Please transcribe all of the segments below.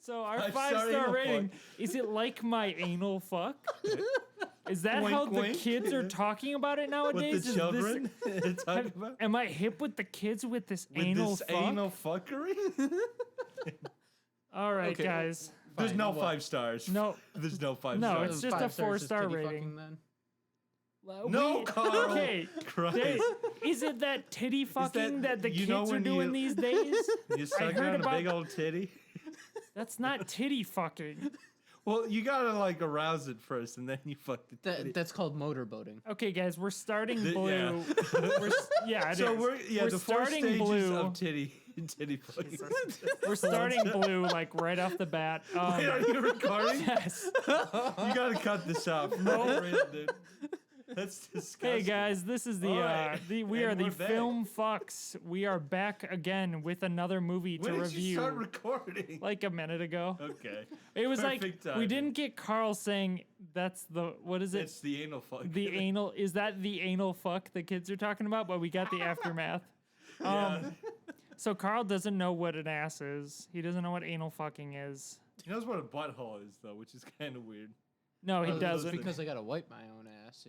So our Five-star 5-star anal rating, fuck. is it like my anal fuck? Is that Wink, how the wink. kids are talking about it With nowadays? the Is children talking about Am I hip with the kids with this with anal this fuck? anal fuckery. All right, Okay. guys. There's Fine, no what? 5 stars. No. There's no 5 No, stars. it's just a 5 stars is 4-star titty rating. fucking then. No, Carl. Okay. Christ. Is it that titty fucking that the you kids know are when doing you- these days? You suck heard on a about- big old titty. That's not titty fucking. Well, you gotta like arouse it first, and then you fuck the titty. That's called motorboating. Okay, guys, we're starting blue. yeah. It So is. we're the 4 starting stages blue. of titty fucking. We're starting blue, like right off the bat. Wait, are you recording? Yes. You gotta cut this off. No, dude. That's disgusting. Hey guys, this is All right. we are And the we're back. Film Fucks. We are back again with another movie When to did you start review. recording? Like a minute ago. Okay. It was Perfect like timing. we didn't get Carl saying that's the what is it? It's the anal fuck. The anal is that the anal fuck the kids are talking about? But we got the aftermath. Yeah. So Carl doesn't know what an ass is. He doesn't know what anal fucking is. He knows what a butthole is, though, which is kind of weird. No, he Well, doesn't. Because I gotta wipe my own ass.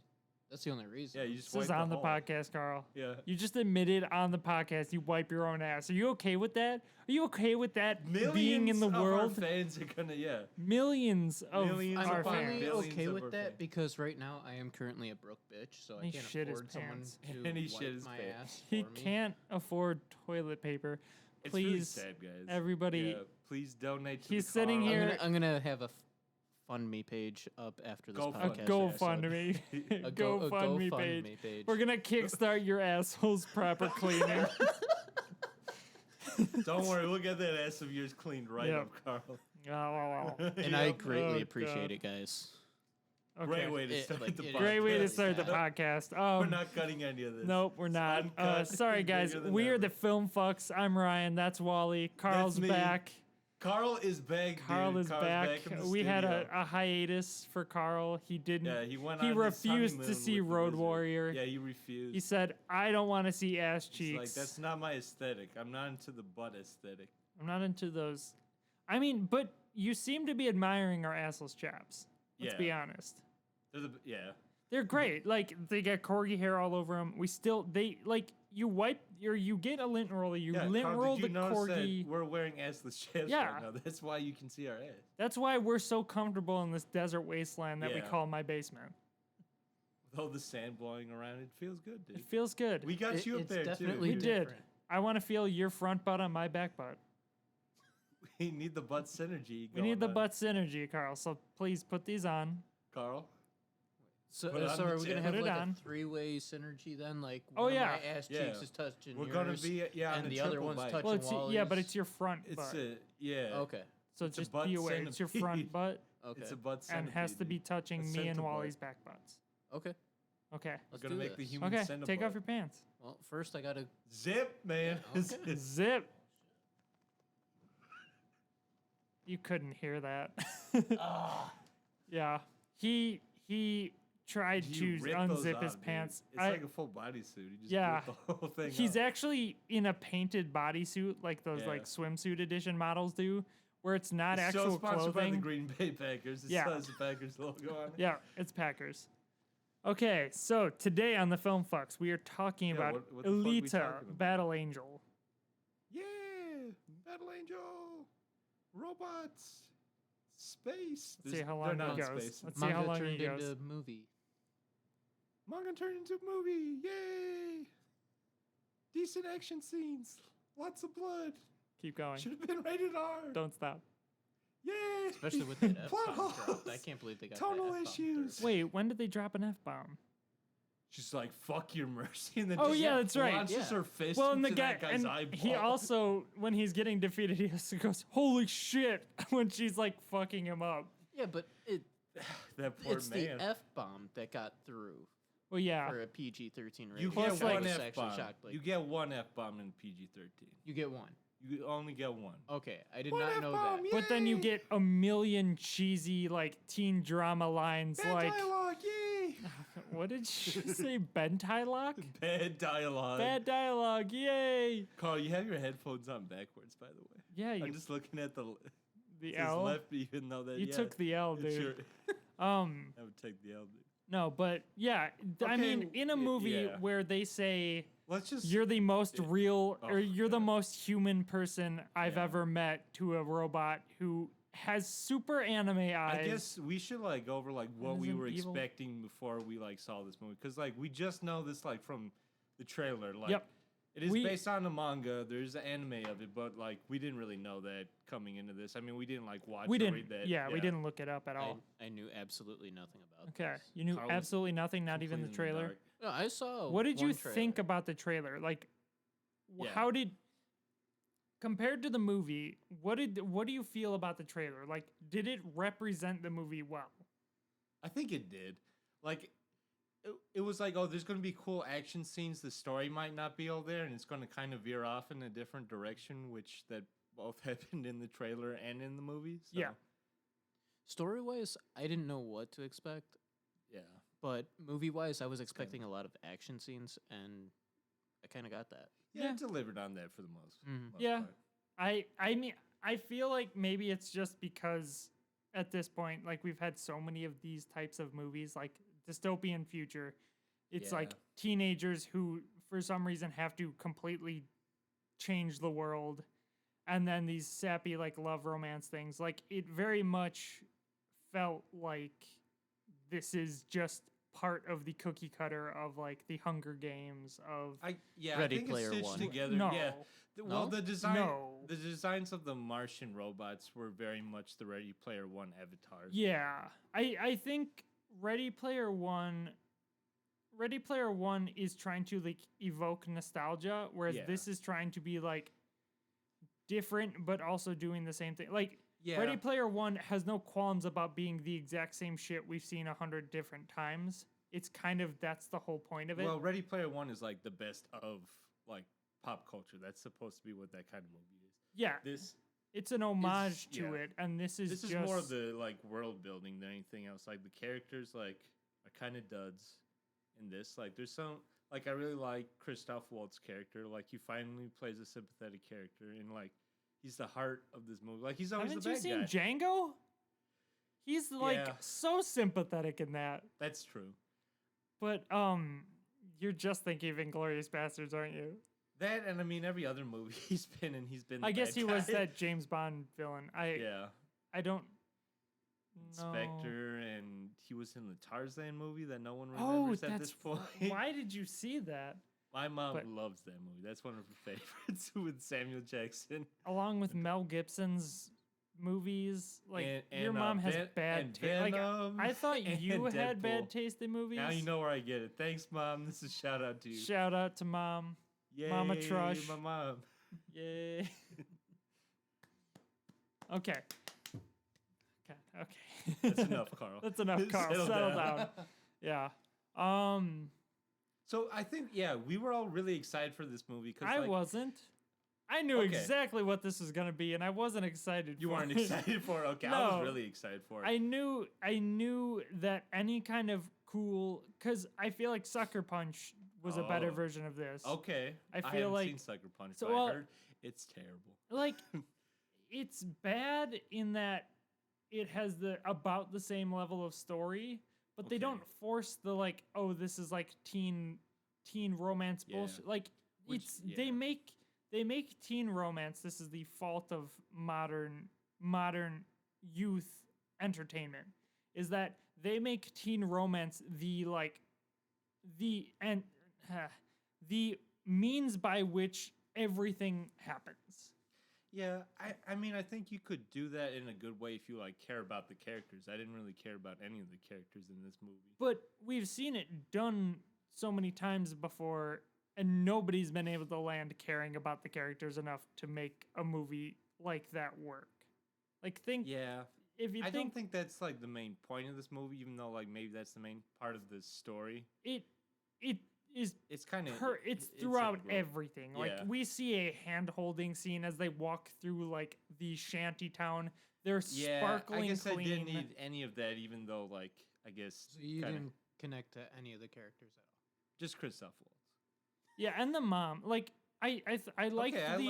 That's the only reason. Yeah, you just This is wipe on the hole. podcast, Carl. Yeah. You just admitted on the podcast you wipe your own ass. Are you okay with that? Are you okay with that Millions being in the of our world? fans are gonna, Millions of Millions I'm our upon fans. only billions okay of with our that fans. because right now I am currently a broke bitch, so I He can't shit his afford someone pants. to And he wipe shit his my pants. ass He for me. can't afford toilet paper. It's really Please, sad, guys. everybody. Yeah, please donate to He's the sitting Carl. here- I'm gonna have a fund me page up after this Go A fund- podcast. GoFundMe. A GoFundMe GoFundMe page. page. We're gonna kickstart your asshole's proper cleaning. Don't worry, we'll get that ass of yours cleaned right Yep. up, Carl. And I greatly Oh, appreciate God. it, guys. Okay. Great way to It- start like, the it- podcast. Great way to start the podcast. We're not cutting any of this. Nope, we're not. uncut, Sorry, guys. bigger than We are ever. the Film Fucks. I'm Ryan. That's Wally. Carl's me. back. Carl is back. Carl dude. is Carl's back. in the We had studio. a hiatus for Carl. He didn't. Yeah, he went. He on his refused to honeymoon see with the Road wizard. Warrior. Yeah, he refused. He said, "I don't want to see ass He's cheeks. like, that's not my aesthetic. I'm not into the butt aesthetic. I'm not into those." I mean, but you seem to be admiring our assless chaps. Let's Yeah. be honest. Yeah. They're great. Like they got corgi hair all over them. You wipe or you get a lint roller. You Yeah, lint Carl, roll did the you notice corgi. that we're wearing assless chaps Yeah. right now? That's why you can see our ass. That's why we're so comfortable in this desert wasteland that we Yeah. call my basement. With all the sand blowing around, it feels good, dude. It feels good. We got you up It's there definitely We too. did. different. I want to feel your front butt on my back butt. We need the butt synergy. We need the going on. butt synergy, Carl. So please put these on. Carl. So, Put it on so the are we gonna chin. have Put it like on. a three-way synergy then? Like Oh, one yeah. of my ass Yeah. cheeks is touching We're yours, gonna be- on and a the other triple one's bite. touching Well, it's Wally's. yeah, but it's your front It's butt. yeah. Okay. So it's a just butt be aware. It's your front centipede. butt Okay. It's a butt and centipede. has to be dude. touching A me and centipede. Wally's back butts. Okay. Okay. We're Let's gonna do make the this. human Okay. centipede. Take off your pants. Well, first I gotta. Zip, man. Okay. Zip. You couldn't hear that. Yeah. He tried You to rip those unzip off, his dude. pants. It's like a full bodysuit. You just Yeah. rip the whole thing He's off. actually in a painted bodysuit like those Yeah. like swimsuit edition models do, where it's not It's actual still sponsored by the clothing. Green Bay Packers. It Yeah. still has the Packers logo on it. Yeah, it's Packers. Okay, so today on the Film Fucks, we are talking Yeah, about what the fuck we Alita, talking about? Battle Angel. Yeah, Battle Angel, robots, space. Let's see how They're long not he in goes. space. Let's see how Manga long he turned goes. into movie. Manga turned into a movie. Yay! Decent action scenes. Lots of blood. Keep going. Should have been rated R. Don't stop. Yay! Especially with that Plot F-bomb dropped. holes. I can't believe they got Tonal that F-bomb issues. through. Wait, when did they drop an F-bomb? She's like, "Fuck your mercy," and then Oh, just yeah, that's right. launches Yeah. her fist Well, and into the guy, that guy's and eyeball. he also, when he's getting defeated, he also goes, "Holy shit!" when she's like fucking him up. Yeah, but that poor it's man. the F-bomb that got through Well, yeah. for a PG-13 rating. You Plus, get like- one I was F actually bomb. shocked. Like, You get one F bomb in PG-13. you get one. You only get one. Okay, I did One not know F-bomb, that. yeah. But then you get a million cheesy like teen drama lines Bad like dialogue, yay! what did she say? Bentilock? Bad dialogue. Bad dialogue, yay! Carl, you have your headphones on backwards, by the way. Yeah, you I'm just looking at the The It says L. left, even though that You took the L, it dude. sure- I would take the L, dude. No, but yeah, I Okay, mean, in a movie yeah. where they say Let's just. you're the most real, Oh, or you're the God. most human person I've Yeah. ever met to a robot who has super anime eyes. I guess we should like go over like what we isn't were evil. expecting before we like saw this movie, because like we just know this like from the trailer. Like, Yep. it is We- based on a manga. There's an anime of it, but like we didn't really know that coming into this. I mean, we didn't like watch. we or didn't. read that. Yeah, we didn't look it up at all. I knew absolutely nothing about Okay, this. you knew Carl was absolutely nothing, not even the Completely in trailer. dark. No, I saw. What did you one think trailer. about the trailer? Like, Yeah. how did compared to the movie? What do you feel about the trailer? Like, did it represent the movie well? I think it did. Like, it was like, oh, there's going to be cool action scenes. The story might not be all there, and it's going to kind of veer off in a different direction, which that both happened in the trailer and in the movie. So, Yeah. Story wise, I didn't know what to expect, yeah. but movie wise, I was expecting a lot of action scenes, and I kind of got that. Yeah, Yeah. it delivered on that for the most. Mhm. most Yeah. part. I mean, I feel like maybe it's just because at this point, like we've had so many of these types of movies, like dystopian future. It's like Yeah. teenagers who, for some reason, have to completely change the world, and then these sappy like love romance things. Like it very much felt like this is just part of the cookie cutter of like the Hunger Games of I Ready think Player it's stitched One. together. no. Yeah. Well, No? the design, No. the designs of the Martian robots were very much the Ready Player One avatars. Yeah. I think Ready Player One is trying to like evoke nostalgia, whereas Yeah. this is trying to be like different but also doing the same thing. Like Yeah. Ready Player One has no qualms about being the exact same shit we've seen 100 different times. It's kind of that's the whole point of it. Well, Ready Player One is like the best of like pop culture. That's supposed to be what that kind of movie is. yeah, This it's an homage to yeah. it, and this is this is just more of the like world building than anything else. Like the characters like are kind of duds in this. Like there's some like I really like Christoph Waltz's character. Like he finally plays a sympathetic character, and like he's the heart of this movie. Like he's always Haven't the you bad seen guy. Django? He's like Yeah. so sympathetic in that. That's true. But you're just thinking of Inglourious Bastards, aren't you? That and I mean every other movie he's been in, he's been. I the guess bad he was guy. that James Bond villain. Yeah, I don't know. Spectre, and he was in the Tarzan movie that no one Oh, remembers at that's this point. why did you see that? My mom but- loves that movie. That's one of her favorites with Samuel Jackson. Along with Mel Gibson's movies, like And- your and, mom has Ven- bad and taste. Like Venom I thought and you had Deadpool. bad taste in movies. Now you know where I get it. Thanks, Mom. This is a shout out to you. Shout out to mom. Yay, Mama Trush. my mom. Yay. Okay. Okay. That's enough, Carl. That's enough, Carl. Settle down. Yeah. So I think we were all really excited for this movie because I wasn't. I knew Okay. exactly what this was gonna be, and I wasn't excited. you for weren't it. excited for it. Okay, I No. was really excited for it. I knew that any kind of cool, because I feel like Sucker Punch was a better Oh. version of this. Okay, I feel haven't like- seen Sucker Punch, so, but well- I heard it's terrible. Like, it's bad in that it has about the same level of story, but they Okay. don't force the like, oh, this is like teen romance Yeah. bullshit. Like, Which- it's yeah. they make teen romance. This is the fault of modern youth entertainment, is that they make teen romance the means by which everything happens. Yeah, I mean, I think you could do that in a good way if you like care about the characters. I didn't really care about any of the characters in this movie. But we've seen it done so many times before, and nobody's been able to land caring about the characters enough to make a movie like that work. Like, think Yeah, if you I think don't think that's like the main point of this movie, even though like maybe that's the main part of the story. it is It's kind of it's throughout everything. Like Yeah. we see a hand holding scene as they walk through like the shanty town. They're sparkling I guess clean. I didn't need any of that, even though like I guess So you kinda- didn't connect to any of the characters at all. just Christoph Waltz. Yeah, and the mom, like I like Okay, the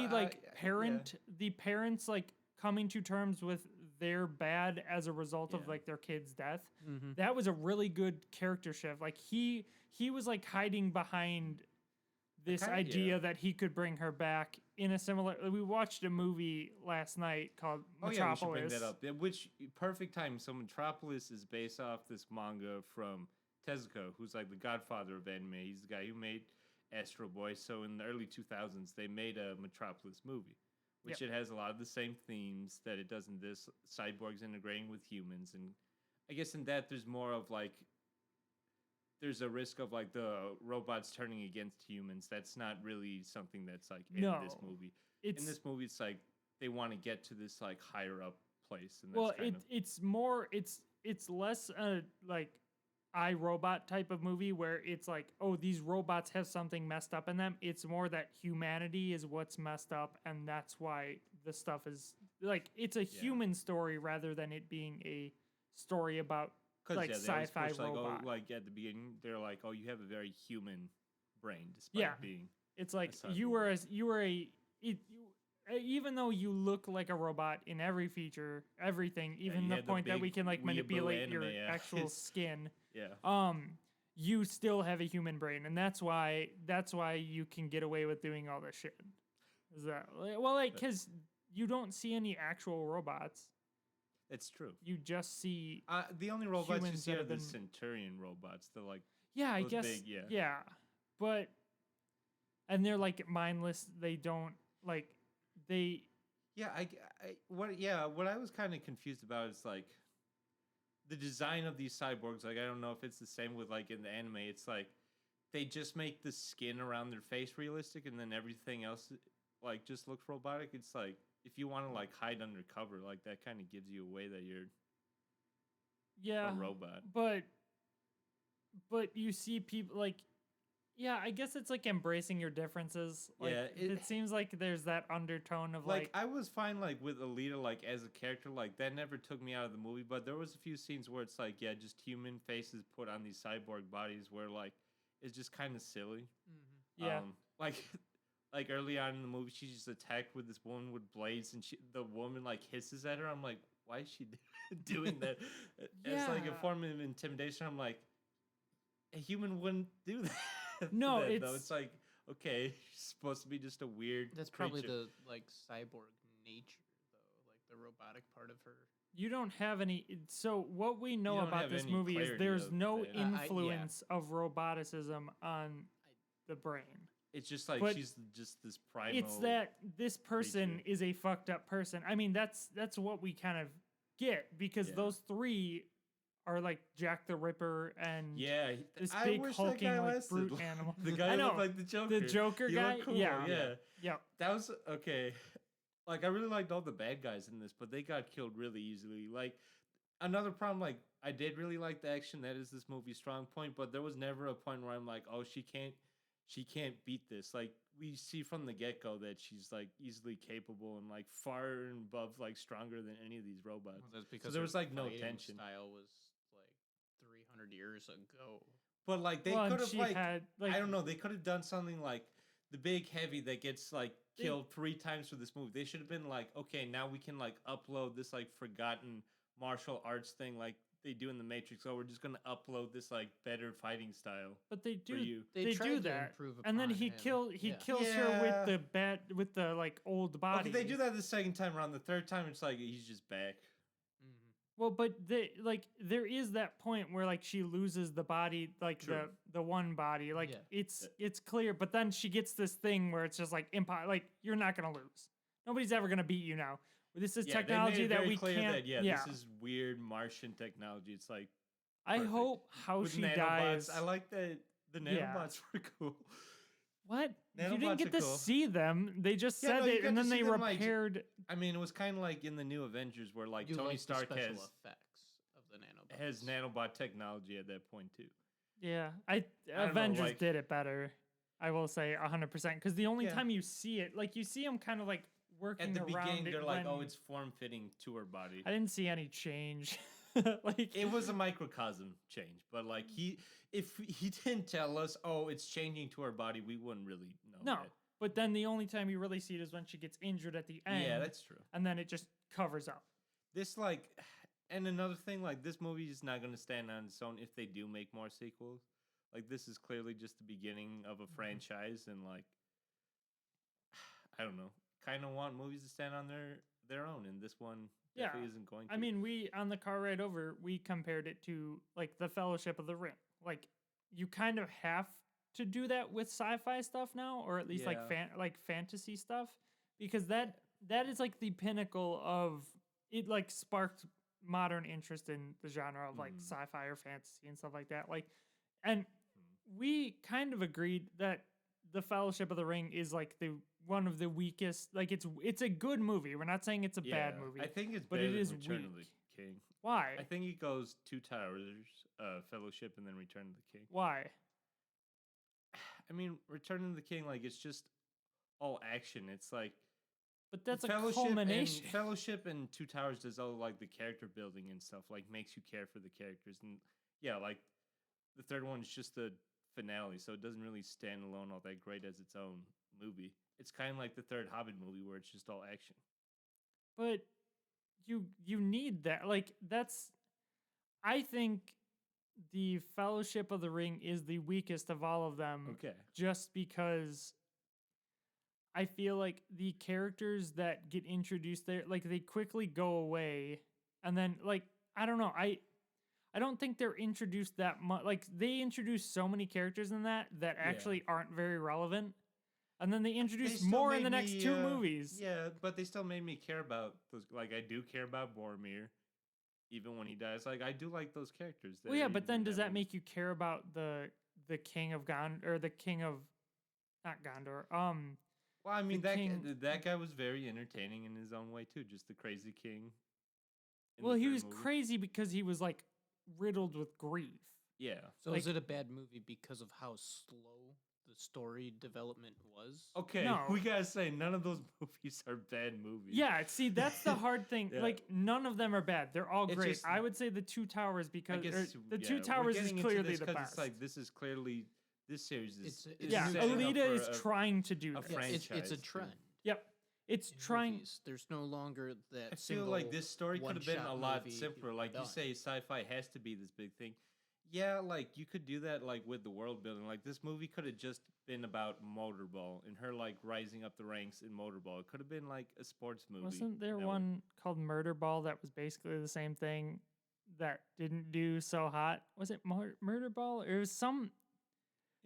yeah. parents like coming to terms with they're bad as a result of Yeah. like their kid's death. Mm-hmm. That was a really good character shift. Like he was like hiding behind this idea that he could bring her back in a similar. We watched a movie last night called Oh Metropolis. yeah, we should bring that up. Which perfect time. So Metropolis is based off this manga from Tezuka, who's like the godfather of anime. He's the guy who made Astro Boy. So in the early 2000s, they made a Metropolis movie, which it has a lot of the same themes that it does in this. Cyborgs integrating with humans, and I guess in that there's more of like there's a risk of like the robots turning against humans. That's not really something that's like in this movie. In this movie, it's like they want to get to this like higher up place, and that's it's more it's less a like iRobot type of movie where it's like, oh, these robots have something messed up in them. It's more that humanity is what's messed up, and that's why the stuff is like it's a human story rather than it being a story about like sci-fi robot. Like at the beginning, they're like, "Oh, you have a very human brain, despite being." It's like you were even though you look like a robot in every feature, everything, even the point that we can like manipulate your actual skin. Yeah. You still have a human brain, and that's why you can get away with doing all this shit. Is that because you don't see any actual robots. It's true. You just see the only robots you humans see that are have the been- Centurion robots. They're like I those guess big, but and they're like mindless. They don't like they. Yeah, what I was kind of confused about is like the design of these cyborgs. Like I don't know if it's the same with like in the anime. It's like they just make the skin around their face realistic, and then everything else like just looks robotic. It's like if you want to like hide under cover, like that kind of gives you away that you're a robot. But you see people like. Yeah, I guess it's like embracing your differences. Like, it seems like there's that undertone of like I was fine like with Alita like as a character, like that never took me out of the movie, but there was a few scenes where it's like just human faces put on these cyborg bodies where like it's just kind of silly. Mm-hmm. Yeah. Like early on in the movie, she's just attacked with this woman with blades, and the woman like hisses at her. I'm like, why is she doing that? It's like a form of intimidation. I'm like, a human wouldn't do that. No, it's like okay, she's supposed to be just a weird. That's creature. probably the like cyborg nature, though, like the robotic part of her. You don't have any. So what we know about this movie is there's no influence of roboticism on the brain. It's just like she's just this primal. It's that this person is a fucked up person. I mean, that's what we kind of get because those three are like Jack the Ripper and this big hulking like brute animal. The guy looked like the Joker. The Joker guy? Cool. Yeah. That was okay. Like I really liked all the bad guys in this, but they got killed really easily. Like another problem, like I did really like the action. That is this movie's strong point, but there was never a point where I'm like, oh, she can't beat this. Like we see from the get-go that she's like easily capable and like far and above like stronger than any of these robots. Well, that's because there was like no fighting tension. Style was like 300 years ago. But like they could have like had, I don't know, they could have done something like the big heavy that gets like killed 3 times for this movie. They should have been like, okay, now we can like upload this like forgotten martial arts thing like they do in the Matrix. Oh, we're just gonna upload this like better fighting style. But they do. They do that, and then he kills her with the like old body. Okay, they do that the second time around. The third time, it's like he's just back. Well, but there is that point where like she loses the body, like the one body, like it's clear. But then she gets this thing where it's just like like you're not gonna lose. Nobody's ever gonna beat you now. This is technology that we can't. This is weird Martian technology. It's like I hope how with she nanobots. dies. I like that the nanobots were cool. What? Nanobots you didn't get to see them. They just said it, and then they repaired. I mean, it was kind of like in the new Avengers, where like Tony Stark the special effects of the nanobots. Has nanobot technology at that point too. Yeah, Avengers did it better. I will say 100% because the only time you see it, like you see them kind of like working at the around beginning, they're like, when, oh, it's form fitting to her body. I didn't see any change. Like it was a microcosm change, but like if he didn't tell us, oh, it's changing to her body, we wouldn't really know. No, that. But then the only time you really see it is when she gets injured at the end. Yeah, that's true. And then it just covers up. this like, and another thing, like this movie is not going to stand on its own if they do make more sequels. Like this is clearly just the beginning of a franchise, and like I don't know, kind of want movies to stand on their own, and this one Yeah. definitely isn't going to. I mean, we on the car ride over, we compared it to like the Fellowship of the Ring. Like you kind of have to do that with sci-fi stuff now, or at least like Yeah. like fantasy stuff, because that is like the pinnacle of it. Like sparked modern interest in the genre of like Mhm. sci-fi or fantasy and stuff like that. Like, and we kind of agreed that the Fellowship of the Ring is like the one of the weakest. Like it's a good movie. We're not saying it's a bad movie. I think it's but better it than is Return of the weak. King. Why? I think it goes Two Towers, Fellowship, and then Return of the King. Why? I mean, Return of the King, like it's just all action. It's like But that's a Fellowship culmination. And Fellowship and Two Towers does all like the character building and stuff, like makes you care for the characters. And yeah, like the third one is just the finale, so it doesn't really stand alone all that great as its own movie. It's kind of like the third Hobbit movie where it's just all action. But you need that. Like that's I think the Fellowship of the Ring is the weakest of all of them. Okay. Just because I feel like the characters that get introduced there, like they quickly go away, and then like I don't know, I don't think they're introduced that much. Like they introduce so many characters in that actually aren't very relevant, and then they introduce still more in made the next me, two movies. Yeah, but they still made me care about those. Like I do care about Boromir, even when he dies. Like I do like those characters. Well, yeah, are but even then in does that movie. make you care about the king of Gondor or the king of not Gondor? Well, I mean the that king- that guy was very entertaining in his own way too. Just the crazy king. in Well, the he third was movie. crazy because he was like riddled with grief. Yeah. So Like- is it a bad movie because of how slow the story development was? Okay, No. we gotta say none of those movies are bad movies. Yeah, see, that's the hard thing. Yeah. Like, none of them are bad. They're all It's great. just- I would say the Two Towers I because guess the Two we're Towers is getting into clearly this the 'cause best. It's like this is clearly this series is It's yeah, new setting up Alita for is trying to do a that. franchise. It's a too. trend. Yep, it's in trying. movies. There's no longer that. I feel like this story could have been a one-shot lot movie simpler. people Like you done. say, sci-fi has to be this big thing. Yeah, like you could do that like with the world building. Like this movie could have just been about Motorball and her like rising up the ranks in Motorball. It could have been like a sports movie. Wasn't there that way. one called Murder Ball that was basically the same thing that didn't do so hot? Was it Murder Ball? Or it was some.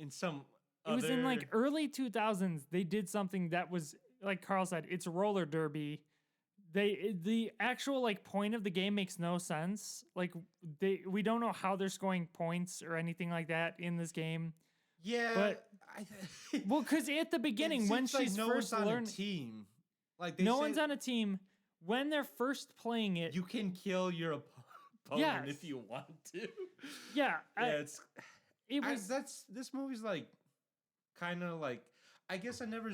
in some? It was in like other- early 2000s. They did something that was like Carl said. It's roller derby. The actual like point of the game makes no sense. Like we don't know how they're scoring points or anything like that in this game. yeah, but- I, Well, because at the beginning it when seems like she's no first one's on learning, a team. Like they no say, one's on a team. When they're first playing it, You can kill your opponent Yes. if you want to. yeah, Yeah, it's it was. that's this movie's like kind of like I guess I never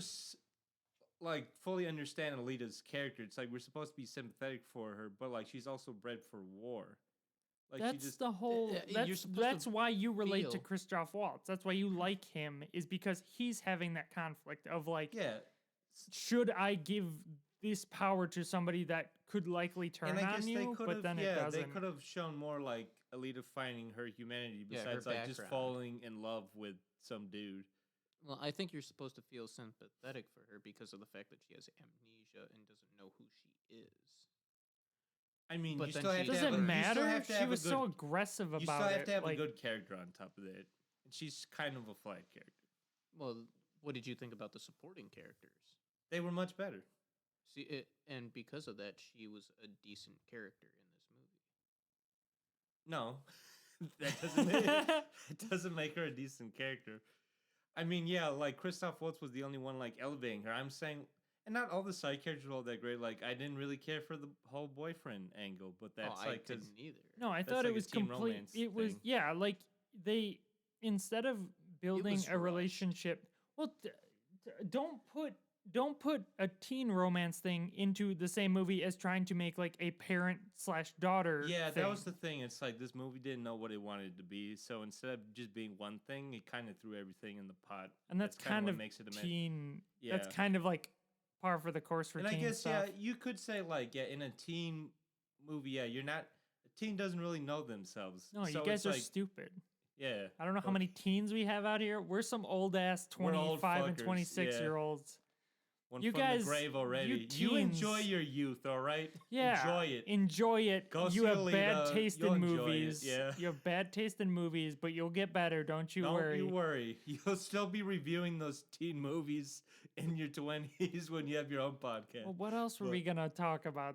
like fully understand Alita's character. It's like we're supposed to be sympathetic for her, but like she's also bred for war. Like she That's just the whole. you're That's supposed to that's why you relate to feel- Christoph Waltz. That's why you like him is because he's having that conflict of like, yeah. should I give this power to somebody that could likely turn And I on guess they you, could but have then it yeah, they doesn't. could have shown more like Alita finding her humanity Yeah, her besides like just background. falling in love with some dude. Well, I think you're supposed to feel sympathetic for her because of the fact that she has amnesia and doesn't know who she is. I mean, But you then still she have to Does have it a, you still matter? have to She have a was good, so aggressive about you still have it. to have like, a good character on top of it. And she's kind of a flat character. Well, what did you think about the supporting characters? They were much better. See, and because of that, she was a decent character in this movie. No, that doesn't make, it doesn't make her a decent character. I mean, yeah, like Christoph Waltz was the only one like elevating her. I'm saying, and not all the side characters were all that great. Like I didn't really care for the whole boyfriend angle, but that's I like 'cause- didn't either. no, I that's thought like it a was teen complete. romance It was thing. yeah, like they instead of building was a rushed. relationship. Well, don't put a teen romance thing into the same movie as trying to make like a parent / daughter. yeah, thing. that was the thing. It's like this movie didn't know what it wanted to be, so instead of just being one thing, it kind of threw everything in the pot. and that's kinda kind what of makes it a teen. Yeah. That's kind of like par for the course for And I teen guess stuff. yeah, you could say like yeah, in a teen movie, yeah, you're not. A teen doesn't really know themselves. No, so you guys it's are like, stupid. yeah. I don't know how but many teens we have out here. We're some old ass We're old 25 and fuckers, 26 yeah. year olds. One You from guys, the grave already. you You enjoy teens- your youth, all right? Yeah, Enjoy it. Enjoy it. Go You see have bad Alita, taste you'll in enjoy it, movies. yeah. You have bad taste in movies, but you'll get better. Don't you Don't worry. you worry. You'll still be reviewing those teen movies in your 20s when you have your own podcast. Well, what else were But- we gonna talk about?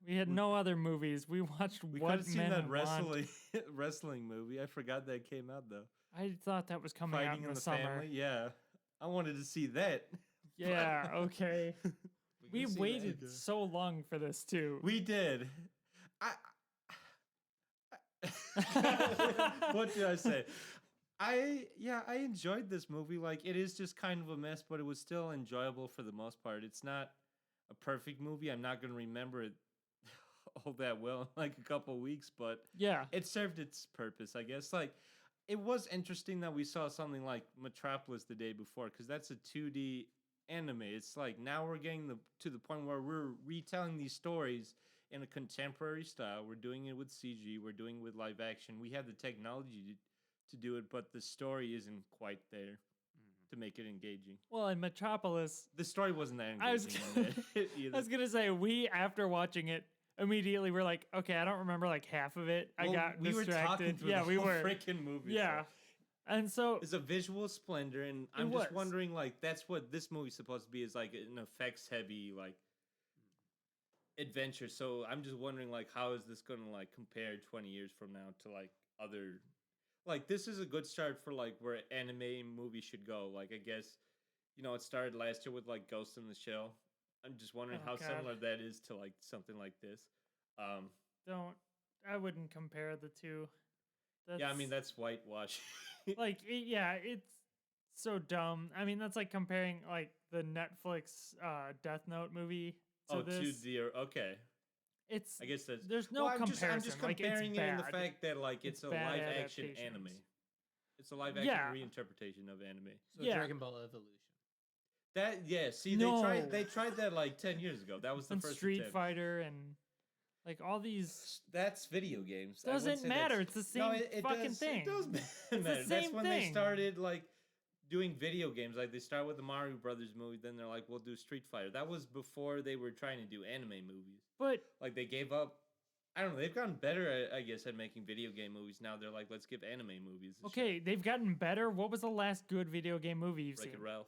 We had no other movies. We watched We could What have seen Men that Want. wrestling movie. I forgot that came out though. I thought that was coming out Fighting in in the the summer. Family. Yeah, I wanted to see that. Yeah, okay. We can see that. waited Okay. so long for this too. We did. What did I say? I enjoyed this movie. Like, it is just kind of a mess, but it was still enjoyable for the most part. It's not a perfect movie. I'm not gonna remember it all that well in like a couple weeks, but Yeah. it served its purpose, I guess. Like, it was interesting that we saw something like Metropolis the day before, because that's a 2D anime. It's like now we're getting to the point where we're retelling these stories in a contemporary style. We're doing it with CG. We're doing it with live action. We have the technology to do it, but the story isn't quite there to make it engaging. Well, in Metropolis, The story wasn't that I was engaging in that either. I was gonna say we after watching it immediately were like, okay, I don't remember like half of it. I Well, got we were distracted. talking through Yeah, the we whole were. freaking movie. Yeah, so. and so It's a visual splendor, and I'm was. just wondering, like, that's what this movie's supposed to be, is like an effects heavy, like, adventure. So I'm just wondering, like, how is this gonna like compare 20 years from now to like other, like, this is a good start for like where anime movies should go. Like, I guess, it started last year with like Ghost in the Shell. I'm just wondering Oh, how God. similar that is to like something like this. I wouldn't compare the two. Yeah, I mean that's whitewash. like it's so dumb. I mean, that's like comparing like the Netflix Death Note movie to this. Okay. It's I guess that's there's no well, comparison. I'm just like, comparing it's it in the bad. fact that like it's a bad live action anime. adaptations. It's a live action Yeah. reinterpretation of anime. So Yeah. Dragon Ball Evolution. See, No. they tried that like 10 years ago. That was the and first Street attempt. Fighter and like all these That's video games. I wouldn't doesn't say matter. that's- It's the same No, it fucking does, thing. It does the matter. That's same when they thing. started like doing video games. Like they start with the Mario Brothers movie, then they're like, we'll do Street Fighter. That was before they were trying to do anime movies. But Like they gave up. I don't know. They've gotten better, I guess, at making video game movies. Now they're like, let's give anime movies. a okay, they've gotten better. What was the last good video game movie you've shot. seen? Wreck-It Ralph.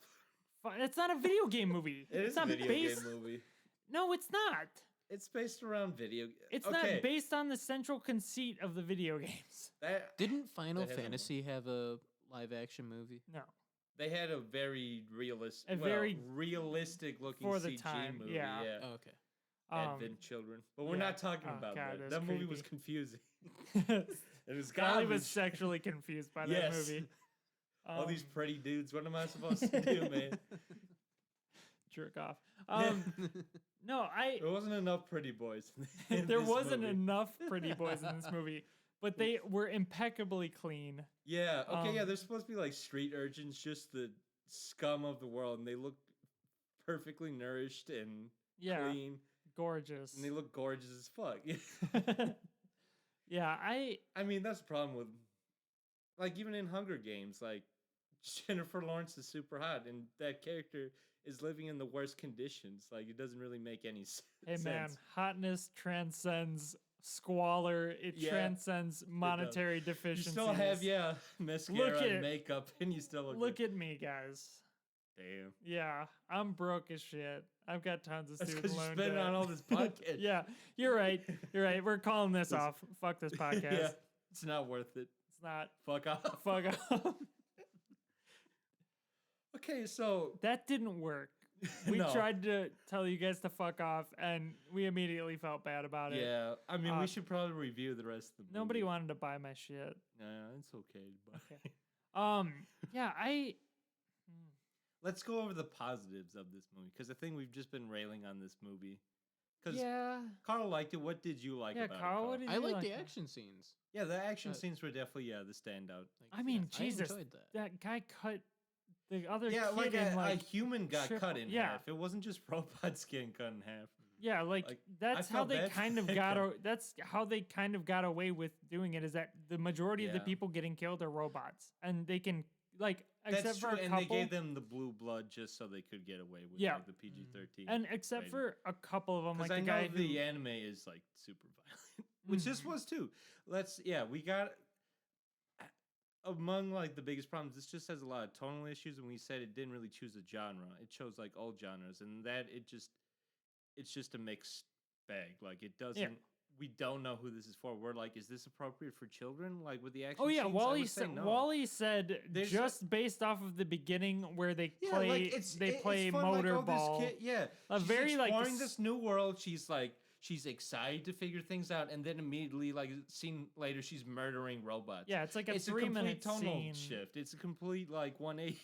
It's not a video game movie. It it's is not a video based. game movie. No, it's not. It's based around video. It's okay. not based on the central conceit of the video games. That, Didn't Final That has a- Fantasy have a live action movie? No. they had a very realistic, A very- realistic looking for the CG time, movie. yeah. Oh, okay. Advent Children, but we're yeah. not talking Oh, about God, that. that's That movie was creepy. confusing. It was Golly garbage. was sexually confused by that Yes. movie. All these Um, pretty dudes. What am I supposed to do, man? jerk off. Yeah. No, There wasn't enough pretty boys. in there this wasn't movie. enough pretty boys in this movie, but they were impeccably clean. Yeah. Okay. Yeah. Um, They're supposed to be like street urchins, just the scum of the world, and they look perfectly nourished and Yeah, clean, gorgeous. and they look gorgeous as fuck. Yeah, I mean, that's the problem with, like, even in Hunger Games, like, Jennifer Lawrence is super hot, and that character is living in the worst conditions. Like, it doesn't really make any hey sense. man, hotness transcends squalor. It Yeah, transcends monetary You deficiencies. still have, mascara at and it. makeup, and you still Look good. at me, guys. Damn. Yeah, I'm broke as shit. I've got tons of That's student because you're loan spending debt. on all this podcast. Yeah, you're right. You're right. We're calling this This- off. Fuck this podcast. Yeah, it's not worth it. It's not. Fuck off. Fuck off. Okay, so That didn't work. We No. tried to tell you guys to fuck off, and we immediately felt bad about it. Yeah, I mean, Uh, we should probably review the rest of the movie. Nobody wanted to buy my shit. Nah, it's okay. But Okay. Yeah, let's go over the positives of this movie, because I think we've just been railing on this movie. Because yeah. Carl liked it. What did you like Yeah, about Carl, it? what did I you like like the about- action scenes. Yeah, the action Uh, scenes were definitely the standout. Like, I mean, yeah, Jesus, I enjoyed that. that guy cut the other Yeah, kid like in a like human got cut triple- in yeah. half. It wasn't just robot skin cut in half. Yeah, like, Like, that's I how felt they bad for kind of that got. guy. That's how they kind of got away with doing it. Is that the majority of the Yeah. people getting killed are robots, and they can like That's except true, for a and couple. they gave them the blue blood just so they could get away with Yeah. like the PG-13. And except for a couple of them, like Because the I guy know who, the anime is like super violent, which this Mhm. was too. We got among like the biggest problems. This just has a lot of tonal issues, and we said it didn't really choose a genre. It chose like all genres, and it's just a mixed bag. Like it doesn't. We don't know who this is for. We're like, is this appropriate for children? Like with the action. oh yeah, scenes? I Wally would say said no. Wally said There's just based off of the beginning where they Yeah, play like it's play fun, like, oh, this motorball. kid, yeah, A she's very, like, exploring this new world. She's excited to figure things out, and then immediately, like a scene later, she's murdering robots. Yeah, it's like a It's a 3-minute complete tonal scene. shift. It's a complete like 180.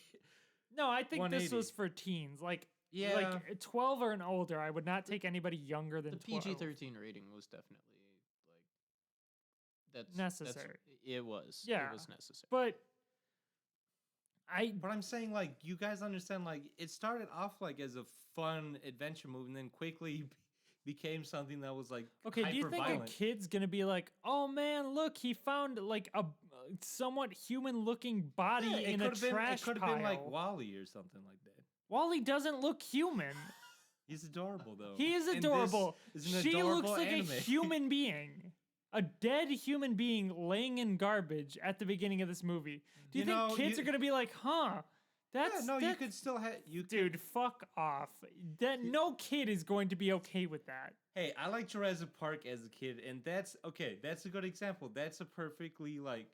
No, I think this 180. was for teens. Like Yeah. like 12 or and older. I would not take anybody younger than The 12. PG-13 rating was definitely like Necessary. It was. Yeah. It was necessary. But But I'm saying like you guys understand like it started off like as a fun adventure movie, and then quickly became something that was like okay, do you think hyper-violent. a kid's gonna be like, oh man, look, he found like a somewhat human-looking body Yeah, in a trash it could have pile? been like Wally or something like that. Wally doesn't look human. He's adorable though. He is And this adorable. is an She looks adorable like anime. a human being. A dead human being laying in garbage at the beginning of this movie. Do you, You think know, kids you- are gonna be like, huh? That's Yeah, no, you that- could still have you. dude, fuck off. That no kid is going to be okay with that. Hey, I like Jurassic Park as a kid, and that's okay. That's a good example. That's a perfectly like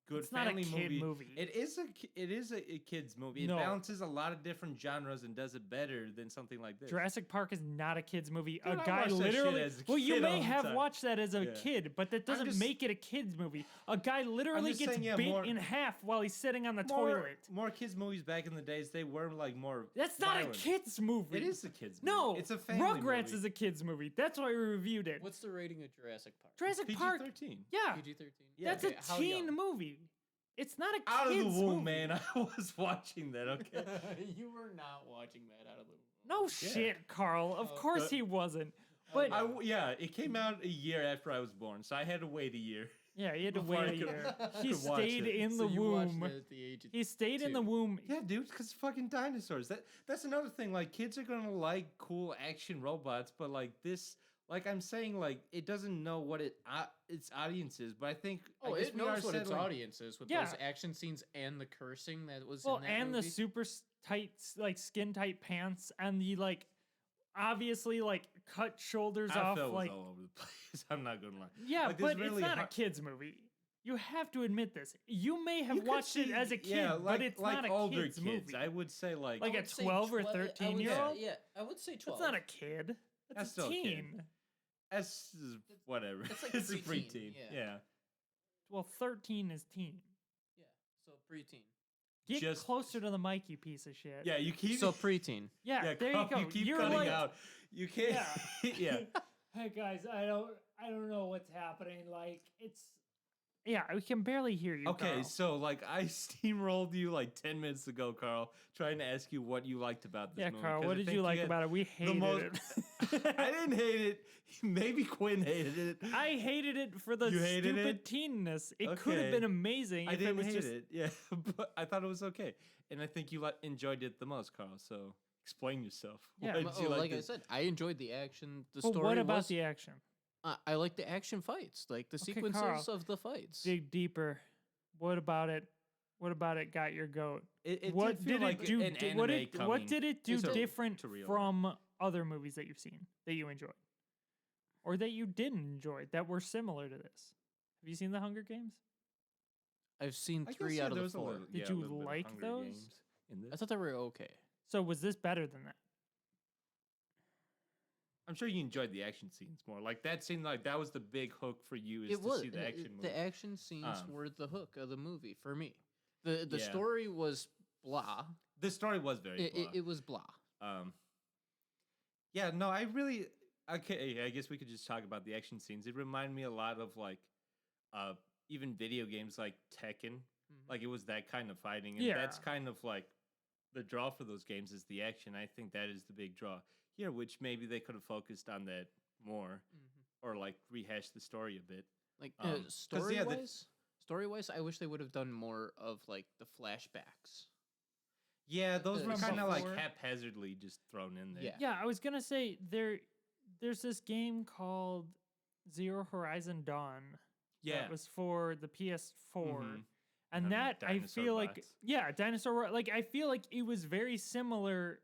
good It's not a family kid movie. movie. It is a kids movie. It No. balances a lot of different genres and does it better than something like this. Jurassic Park is not a kid's movie. Dude, a I guy watched that shit literally. as a Well, you kid all may the have time. watched that as a Yeah. kid, but that doesn't just- make it a kids movie. A guy literally just gets saying, yeah, bit more- in half while he's sitting on the toilet. More kids movies back in the days, they were like more. That's not violent. a kids movie. It is a kids movie. No, it's a family Rugrats movie. is a kids movie. That's why we reviewed it. What's the rating of Jurassic Park? Jurassic Park. PG-13. Yeah, PG-13. that's Okay, a how teen young? movie. It's not a Out of kids the womb, movie. man. I was watching that. Okay. You were not watching that out of the womb. No Yeah. shit, Carl. Of Oh, course but- he wasn't. But Yeah, it came out a year after I was born, so I had to wait a year. yeah, he had to before wait I a could- year. I He could watch stayed it. in So the you watched womb. it at the age of He stayed in the 2. womb. Yeah, dude, because fucking dinosaurs. That's another thing. Like, kids are gonna like cool action robots, but like this, like I'm saying, like it doesn't know what its audience is. But I think Oh, I guess it we knows are what its settling- audience is with Yeah. those action scenes and the cursing that was Well, in that and movie. the super tight, like skin tight pants, and the like, obviously like cut shoulders I off. felt it was Like, all over the place. I'm not gonna lie. yeah, Like, this but really it's not a har- kids movie. You have to admit this. You may have You could watched it see- as a kid, yeah, but it's like not a older kids, kids. movie. I would say like Like I a would say 12 or 12 13-year-old? Yeah, I would say 12. That's not a kid. That's That's a still a kid. teen. S is whatever. It's like it's a preteen, preteen. yeah. Yeah. Well, 13 is teen. Yeah, so preteen. Get Just- closer to the mic, you piece of shit. Yeah, you keep. So preteen. Yeah, yeah, there Carl, you go. You keep You're cutting like, out. You can't. Yeah. Hey guys, I don't know what's happening. Like it's yeah, we can barely hear you. Okay, Carl. so like I steamrolled you like 10 minutes ago, Carl, trying to ask you what you liked about this Yeah, movie. Carl, 'cause what I did think you like had about it? We hated most- it. I didn't hate it. Maybe Quinn hated it. I hated it for the You hated stupid it? teenness. It could have Okay. been amazing I if it didn't was hate just it. Yeah, but I thought it was okay, and I think you enjoyed it the most, Carl. So explain yourself. Yeah. Why did you Like I this? said, I enjoyed the action. The Well, story what about was. the action? I like the action fights, like the Okay, sequences Carl, of the fights. Dig deeper. What about it? What about it got your goat? It What did feel did like it do? an What anime did what did it do to- different to real life. from other movies that you've seen that you enjoyed, or that you didn't enjoy that were similar to this? Have you seen the Hunger Games? I've seen I guess, 3 yeah, out of there the was a 4. little- Did yeah, a you little bit of like Hunger those? Games in I this. thought they were okay. So was this better than that? I'm sure you enjoyed the action scenes more. Like that seemed like that was the big hook for you is It to was see the action movie. the action scenes Um, were the hook of the movie for me. The Yeah. story was blah. The story was very. It, blah. it was blah. Yeah, no, I really. Okay, I guess we could just talk about the action scenes. It reminded me a lot of like, even video games like Tekken. Like it was that kind of fighting, and that's Yeah. kind of like the draw for those games is the action. I think that is the big draw. here, which maybe they could have focused on that more or like rehashed the story a bit. Like 'cause, story yeah, wise, I wish they would have done more of like the flashbacks. Yeah, those were From kind of like before. haphazardly just thrown in there. Yeah. Yeah, I was gonna say there's this game called Zero Horizon Dawn Yeah. that was for the PS4. Mhm. And And that I dinosaur feel like bots. dinosaur like I feel like it was very similar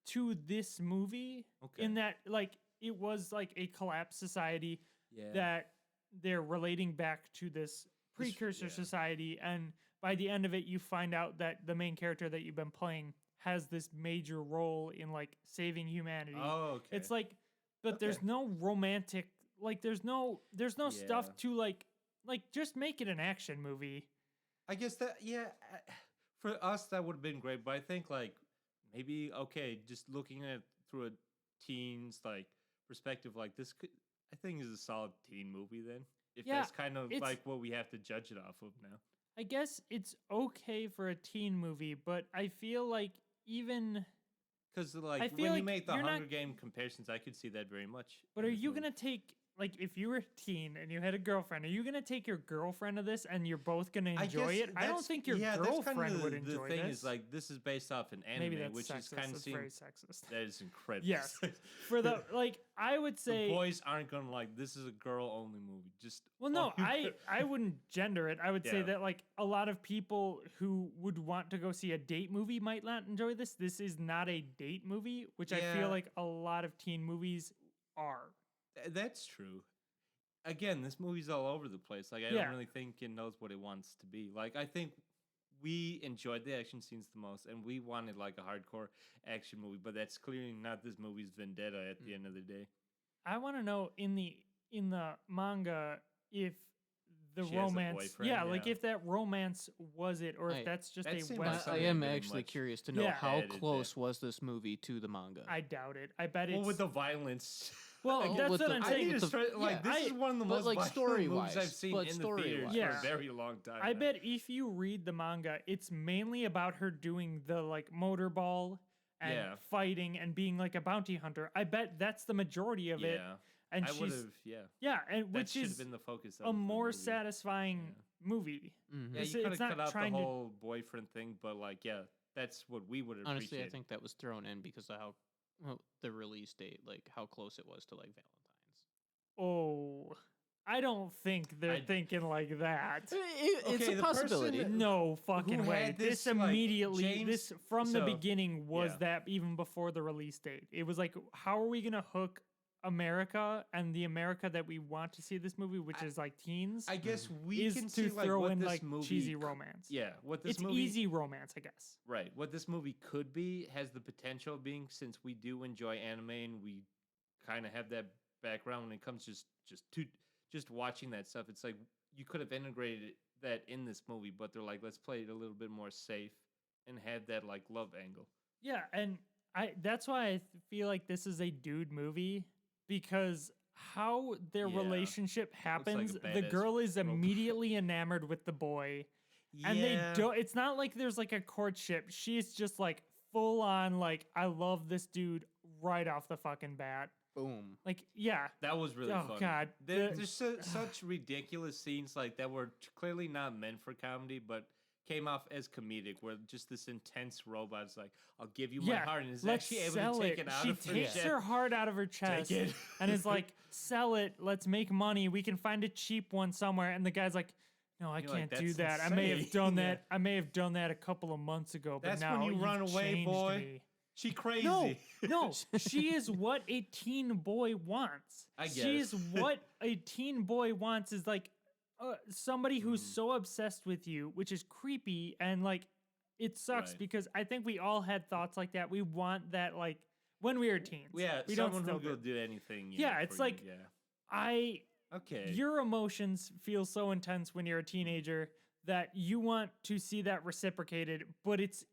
to this movie Okay. in that like it was like a collapsed society Yeah. that they're relating back to this precursor yeah. society, and by the end of it you find out that the main character that you've been playing has this major role in like saving humanity. Oh, okay. It's like but there's Okay. no romantic like there's no stuff Yeah. to like just make it an action movie. I guess that for us that would have been great, but I think like maybe okay, just looking at it through a teen's like perspective, like this could I think is a solid teen movie then. If Yeah, that's kind of it's- like what we have to judge it off of now. I guess it's okay for a teen movie, but I feel like even Because like feel when you like make the you're not- Hunger Game comparisons, I could see that very much. but in are this you movie. gonna take like if you were a teen and you had a girlfriend, are you gonna take your girlfriend to this and you're both gonna enjoy guess it? I don't that's- think your yeah, that's kinda girlfriend would the enjoy thing this. is like this is based off an anime, Maybe that's which sexist. is kind of That's very sexist. that is incredible. Yes. For the like, I would the say. boys aren't gonna like this is a girl only movie. Just Well, no, all you I wouldn't gender it. I would say Yeah. that like a lot of people who would want to go see a date movie might not enjoy this. This is not a date movie, which I Yeah. feel like a lot of teen movies are. That's true. Again, this movie's all over the place. Like I Yeah. don't really think it knows what it wants to be. Like I think we enjoyed the action scenes the most, and we wanted like a hardcore action movie. But that's clearly not this movie's vendetta at the end of the day. I want to know in the manga if the She has a romance, boyfriend, like yeah. if that romance was it, or if Hey, that's just that a seemed web. like I something am very actually much curious to know Yeah. how edited close was this movie to the manga. I doubt it. I bet Well, it's with the violence. well. Well, That's with what the- I'm I saying. need to with the- straight, like yeah, this is one of the but, most like, violent story-wise, movies I've seen but in the story-wise. theaters Yeah. for a very long time. I now. bet if you read the manga, it's mainly about her doing the like motorball and Yeah. fighting and being like a bounty hunter. I bet that's the majority of it. Yeah, And I would she's have. and That which should have is been the focus of a the more movie. satisfying movie. Mhm. Yeah, It's- you could it's have not cut out the trying to- whole boyfriend thing, but like, yeah, that's what we would have Honestly, I appreciated. think that was thrown in because of how the release date, like how close it was to like Valentine's. Oh, I don't think they're I- thinking like that. It's Okay, a the possibility. person- No fucking who way. had This this, like, immediately, James- this from the so- beginning was yeah. that even before the release date. It was like, how are we gonna hook America and the America that we want to see this movie, which is like teens, I guess we is can to see like throw what in this like movie cheesy romance. Yeah, what this It's movie easy romance, I guess. right. What this movie could be has the potential of being, since we do enjoy anime and we kind of have that background when it comes just watching that stuff. It's like you could have integrated that in this movie, but they're like, let's play it a little bit more safe and have that like love angle. Yeah, and that's why I feel like this is a dude movie because how their Yeah. relationship happens, the badass girl is robot. immediately enamored with the boy. And they don't, it's not like there's like a courtship. She's just like full on, like, I love this dude right off the fucking bat. Boom. Like, yeah. That was really Oh, fun. God. There's such ridiculous scenes like that were clearly not meant for comedy, but came off as comedic. Where just this intense robot's like, "I'll give you my Yeah, heart," and is let's actually able sell to take it. it out She of her takes chest. her heart out of her chest it. and is like, sell it. Let's make money. We can find a cheap one somewhere. And the guy's like, no, I You're like, can't do "That's that. I may have insane." done Yeah. that. I may have done that a couple of months ago, but That's now when you you've run away, changed boy. me." She crazy. No, no, she is what a teen boy wants. I She's guess. what a teen boy wants is like somebody who's Mm. so obsessed with you, which is creepy and like it sucks Right. because I think we all had thoughts like that. We want that like when we were teens. Yeah, we someone don't who still will do. do anything. Yeah, for it's you, like- yeah. I Okay. your emotions feel so intense when you're a teenager that you want to see that reciprocated, but it's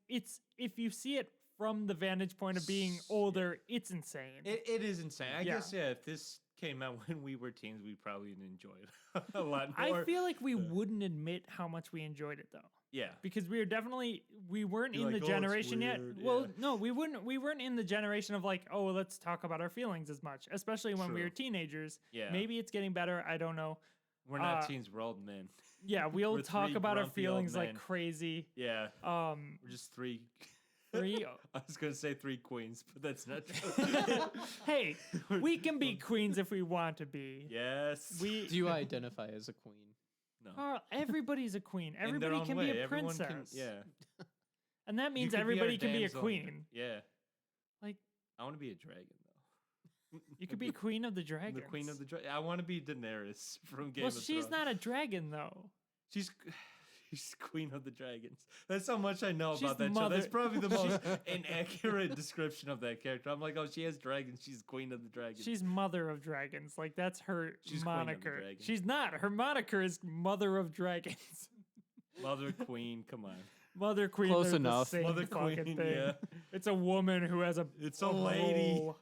if you see it from the vantage point of being older, it's insane. It is insane. I Yeah. guess if this came out when we were teens, we probably enjoy it a lot I more. feel like we wouldn't admit how much we enjoyed it though. Yeah. because we weren't You're in like, the "Oh, it's generation yet. weird," Well, yeah. no, we weren't in the generation of like, oh, let's talk about our feelings as much, especially when we True. were teenagers. Yeah. Maybe it's getting better. I don't know. We're not uh, teens, we're old men. Yeah, we'll We're talk three about our grumpy old feelings like men. crazy. Yeah. We're just three. Three. I was going to say 3 queens, but that's not true. Hey, we can be queens if we want to be. Yes. We. Do you identify as a queen? No. Carl, everybody's a queen. In their Everybody own can way. be a Everyone princess. Can, yeah. And that You means could be our everybody can be a damsel. queen. Yeah. Like, I want to be a dragon, though. you could be queen of the dragons. The queen of the dragon. I want to be Daenerys from Game Well, of Thrones. she's not a dragon though. She's queen of the dragons. That's how much I know She's about that mother- show. That's probably the most inaccurate description of that character. I'm like, oh, she has dragons. She's queen of the dragons. She's mother of dragons. Like that's her She's queen of the moniker. dragons. She's not. Her moniker is mother of dragons. Mother queen. Come on. Mother queen. Close they're the enough. same Mother fucking queen. thing. Yeah. It's a woman who has a. It's a lady. Oh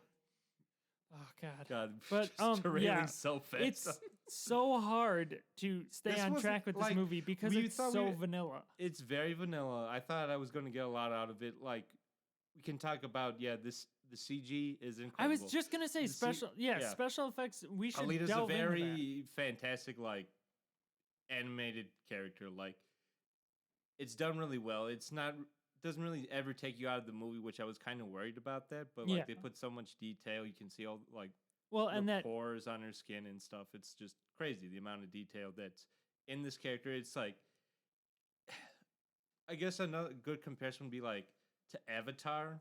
God. God. But, just derailing yeah, so fast. It's so hard to stay This on wasn't, track with this like, movie because we it's thought so we- vanilla. It's very vanilla. I thought I was going to get a lot out of it. Like, we can talk about, the CG is incredible. I was just gonna say The C- special. yeah. Special effects. We should Alita's a delve into that. very fantastic, like, animated character. Like, it's done really well. It's not doesn't really ever take you out of the movie, which I was kind of worried about that. But like, Yeah. they put so much detail. You can see all like Well, the and that pores on her skin and stuff. It's just crazy the amount of detail that's in this character. It's like, I guess another good comparison would be like to Avatar,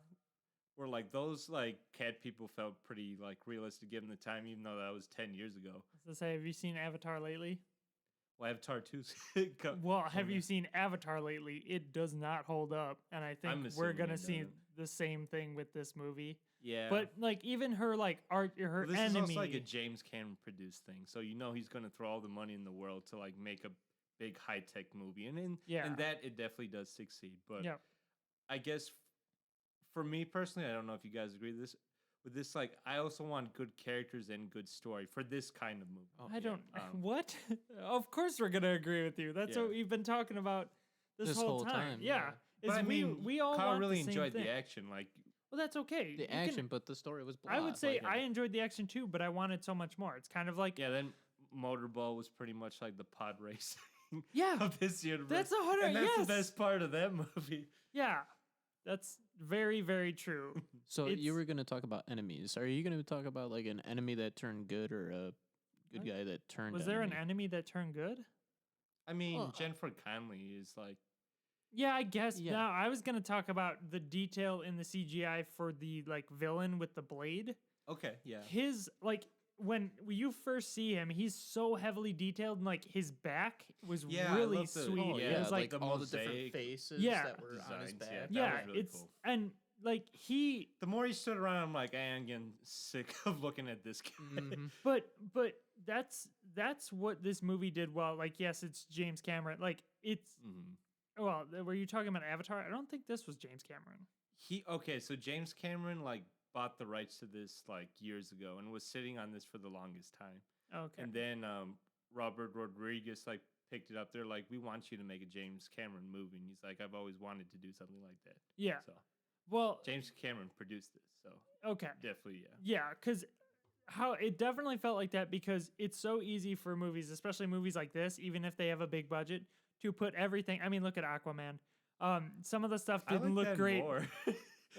where like those like cat people felt pretty like realistic given the time, even though that was 10 years ago. to say, have you seen Avatar lately? Well, Avatar 2. Well, have you seen Avatar lately? It does not hold up, and I think I'm we're assuming gonna it see doesn't. the same thing with this movie. Yeah. But like even her like art, her Well, this enemy. is also like a James Cameron produced thing, so you know he's gonna throw all the money in the world to like make a big high tech movie, and Yeah. and that it definitely does succeed. But Yep. I guess for me personally, I don't know if you guys agree with this. Like, I also want good characters and good story for this kind of movie. Oh, I don't. um, What? Of course we're gonna agree with you. That's Yeah. what we've been talking about this whole time. Yeah. But Is I mean, we all Kyle want really the same enjoyed thing. the action. Like, Well, that's okay. The You can- action, but the story was blah. I would say like, I enjoyed the action too, but I wanted so much more. It's kind of like yeah, then Motorball was pretty much like the pod racing yeah, of this universe. that's 100. and that's Yes, the best part of that movie. yeah, that's very very true. So it's- you were going to talk about enemies. Are you going to talk about like an enemy that turned good or a good What? guy that turned? Was there an enemy? enemy that turned good? I mean, Well, Jennifer Connelly is like, Yeah, I guess. Yeah. Now I was gonna talk about the detail in the CGI for the like villain with the blade. okay, yeah. His like when you first see him, he's so heavily detailed, and like his back was Yeah, I really love the- sweet. Oh, Yeah, it yeah, was like, the all the different mosaic faces Yeah. that were on his Designs, back. that yeah, was really it's cool. and like he, The more he stood around, I'm like, I'm getting sick of looking at this guy. Mhm. but that's what this movie did well. Like, yes, it's James Cameron. Like, it's Mhm. well, were you talking about Avatar? I don't think this was James Cameron. So James Cameron like bought the rights to this like years ago and was sitting on this for the longest time. Okay. And then Robert Rodriguez like picked it up. They're like, we want you to make a James Cameron movie, and he's like, I've always wanted to do something like that. Yeah. So Well, James Cameron produced this, so okay. definitely Yeah, because how it definitely felt like that because it's so easy for movies, especially movies like this, even if they have a big budget, to put everything. I mean, look at Aquaman. Some of the stuff I didn't like look that great. more.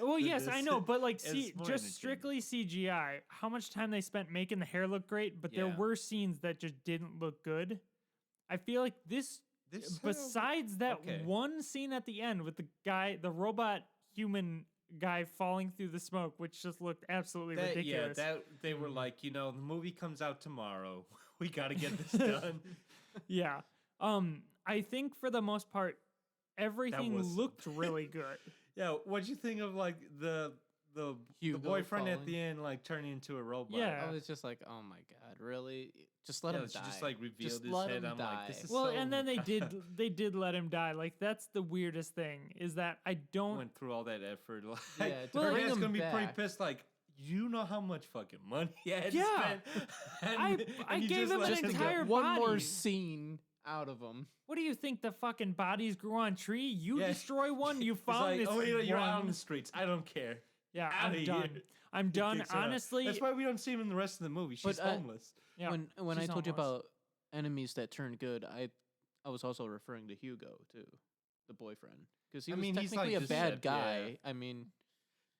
Well, than yes, I this. know, but like, It's see, more just entertaining. strictly CGI, how much time they spent making the hair look great, but there Yeah. were scenes that just didn't look good. I feel like this, This besides that okay. one scene at the end with the guy, the robot human guy falling through the smoke, which just looked absolutely ridiculous. that they were Mhm. like, the movie comes out tomorrow. We got to get this done. Yeah. I think for the most part, everything was- looked really good. Yeah, what'd you think of like the Hugo boyfriend at falling. the end like turning into a robot? Yeah. I was just like, oh my god, really? Just let Yeah, him she die. just like revealed Just his let head. him I'm die. like, this is Well, so and then they did let him die. Like that's the weirdest thing is that I don't. went through all that effort. Like, Yeah, to Well, bring Maria's him gonna be pretty back. pissed. Like, you know how much fucking money he had Yeah. to spend. I and you gave just him let an him go. entire one more body. scene out of them. What do you think? The fucking bodies grew on tree? You Yeah. destroy one, you It's found like, this you're out on one. the streets. I don't care. Yeah, Outta I'm done. here." I'm He done. kicks her out. Honestly, That's why we don't see him in the rest of the movie. She's But, homeless. yeah, when I she's told you homeless. about enemies that turned good, I was also referring to Hugo too, the boyfriend, because he I was mean, he's technically like a the bad shit, guy. yeah. I mean,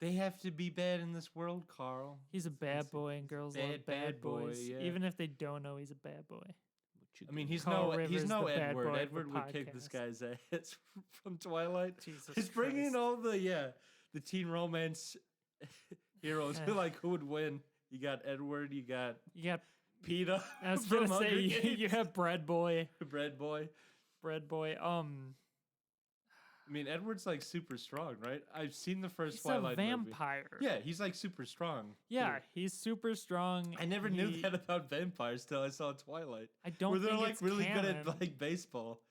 They have to be bad in this world, Carl. He's a bad boy, and girls love bad boy, boys. yeah. Even if they don't know he's a bad boy. what you I mean, do? he's Carl no Rivers, the bad Edward. boy of the Edward would kick this podcast. guy's ass from Twilight. Jesus He's bringing Christ. all the teen romance heroes. Like, who would win? You got Edward. You got You got. Peter. I was from gonna say Hunger you Games. have bread boy. Bread boy. Bread boy. I mean, Edward's like super strong, right? I've seen the first He's Twilight a movie. vampire. Yeah, he's like super strong. Yeah, too. he's super strong. I never knew He- that about vampires till I saw Twilight. I don't Where they're think like it's really good canon. at like baseball.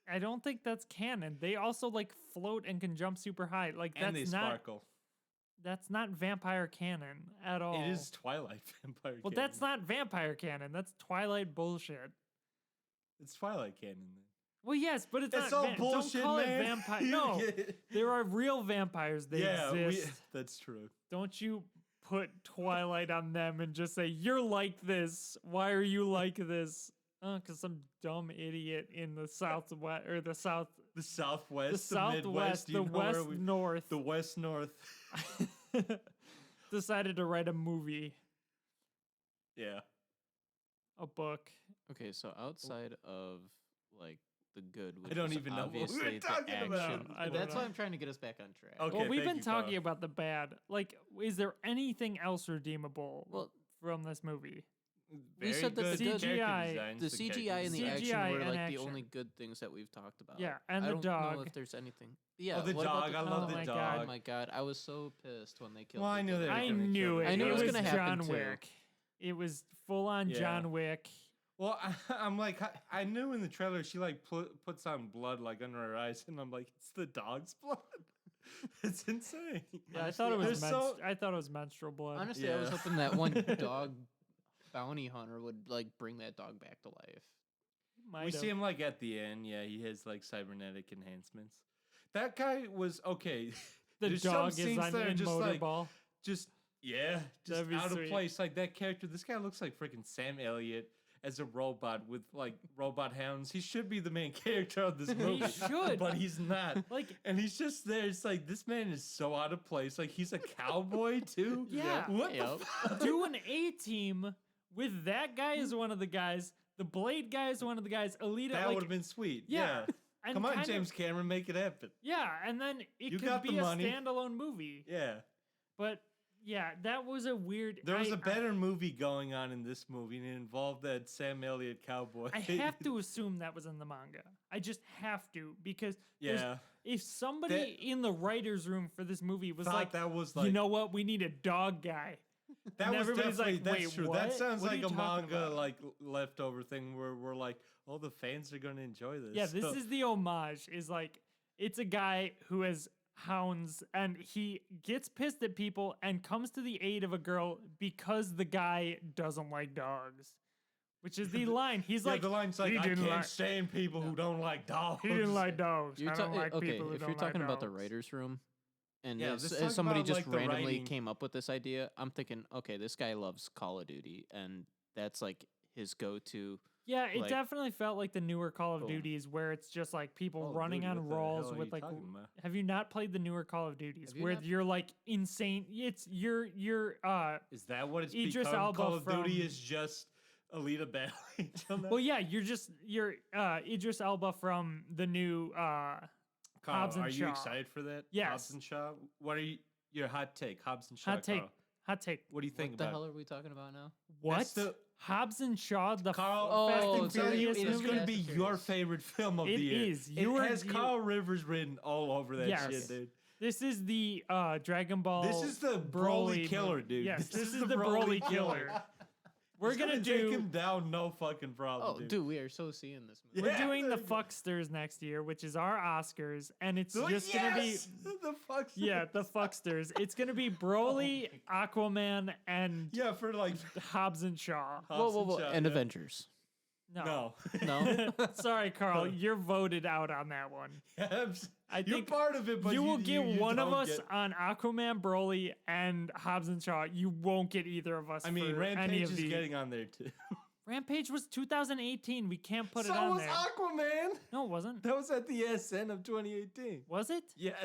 I don't think that's canon. They also like float and can jump super high. Like And they that's not sparkle. that's not vampire canon at all. It is Twilight vampire Well, canon. that's not vampire canon. That's Twilight bullshit. It's Twilight canon then. Well, yes, but it's, It's not. all bullshit, don't call man. it vampire. No, there are real vampires. They exist. That's true. Don't you put Twilight on them and just say you're like this. Why are you like this? Because some dumb idiot in the southwest or the south, The Southwest, the southwest, Midwest, the west north, the West North. decided to write a movie, Yeah. a book. Okay, so outside of like the good, which I don't is even know what we're obviously the talking action. about. I don't That's why know. I'm trying to get us back on track. Okay. Well, we've thank been you, talking Kyle. about the bad. Like, is there anything else redeemable Well, from this movie? we Very said that the good CGI character designs, the CGI and the CGI action were and like action. the only good things that we've talked about. Yeah, and I the don't know dog. if there's anything. Yeah, the what about dog, I love the Oh dog. my god, I was so pissed when they killed. Well, I the knew dog. they were I gonna knew kill it. the I knew it was was gonna John happen, too. Wick. It was full on Yeah. John Wick. Well, I'm like, I knew in the trailer she like puts on blood like under her eyes, and I'm like, it's the dog's blood. It's insane. Yeah, I thought it was There's so- I thought it was menstrual blood. Honestly, I was Yeah. hoping that one dog bounty hunter would like bring that dog back to life. Might We have. see him like at the end. Yeah, he has like cybernetic enhancements. That guy was okay. The There's some dog is scenes on that are in just like motorball. just That'd be out sweet. of place. Like that character. This guy looks like freaking Sam Elliott as a robot with like robot hounds. He should be the main character of this movie. should. but he's not. Like, And he's just there. It's like this man is so out of place. Like he's a cowboy too. Yeah. What Yep. the fuck? do an A team with that guy as one of the guys. The Blade guy is one of the guys. Alita, That like, would have been sweet. yeah. Yeah. and Come on, kind of- James Cameron, make it happen. Yeah, and then it You could got the be a money. standalone movie. Yeah. But yeah, that was a weird. There was a a better movie going on in this movie, and it involved that Sam Elliott cowboy. I have to assume that was in the manga. I just have to because there's- Yeah. if somebody That- in the writers' room for this movie was Thought like, that was like you know what, we need a dog guy. that and was everybody's definitely like, that's "Wait, true. what? That sounds What are like you a talking manga about?" like leftover thing where we're like, oh, the fans are gonna enjoy this. Yeah, this So- is the homage. Is like it's a guy who has hounds and he gets pissed at people and comes to the aid of a girl because the guy doesn't like dogs. Which is the line. He's yeah, like, the line's like, "He I didn't can't like- stand people who don't like dogs. he didn't like dogs. You're I don't like okay, people who if don't you're talking like about the dogs." writers' room, and Yeah, as let's talk somebody about, just like, the randomly writing. came up with this idea, I'm thinking, okay, this guy loves Call of Duty, and that's like his go-to. Yeah, it like- definitely felt like the newer Call of Cool. Duties where it's just like people Call of running Duty, on what the hell rolls are with you like. talking about? Have you not played the newer Call of Duties Have you where not- you're like insane? It's you're Is that what it's Idris become? Elba Call of Duty from- is just Alita battling each other? well, yeah, you're Idris Elba from the new Kyle, Hobbs and are you Shaw. excited for that? Yes. Hobbs and Shaw. What are your hot take? Hobbs and Shaw. hot take. Carl. Hot take. What do you think What the about? hell are we talking about now? What? That's the- Hobbs and Shaw, the Carl, Oh, Fast and I'm telling you, Furious it is movie? going to Fast be and your Furious. favorite film of It the year. is. You it are- has you- Carl Rivers written all over that Yes. shit, dude. This is the Dragon Ball. This is the Broly killer, dude. Yes, this is the Broly killer. We're He's gonna take do. him down, no fucking problem. Oh, dude, we are so seeing this movie. We're Yeah, doing the there you go. Fucksters next year, which is our Oscars, and it's Oh, just gonna be yes! the fuck. yeah, the Fucksters. It's gonna be Broly, Aquaman, and Yeah, for like Hobbs and Shaw. Whoa, whoa, whoa! Shaw, And yeah. Avengers. No. No. Sorry, Carl. You're voted out on that one. I You're think part of it, but you will get you one of don't us get- on Aquaman, Broly, and Hobbs and Shaw. You won't get either of us. I mean, for any Rampage of is these. getting on there too. Rampage was 2018. We can't put so it on was there. Aquaman. No, it wasn't. That was at the SN of 2018. Was it? Yes.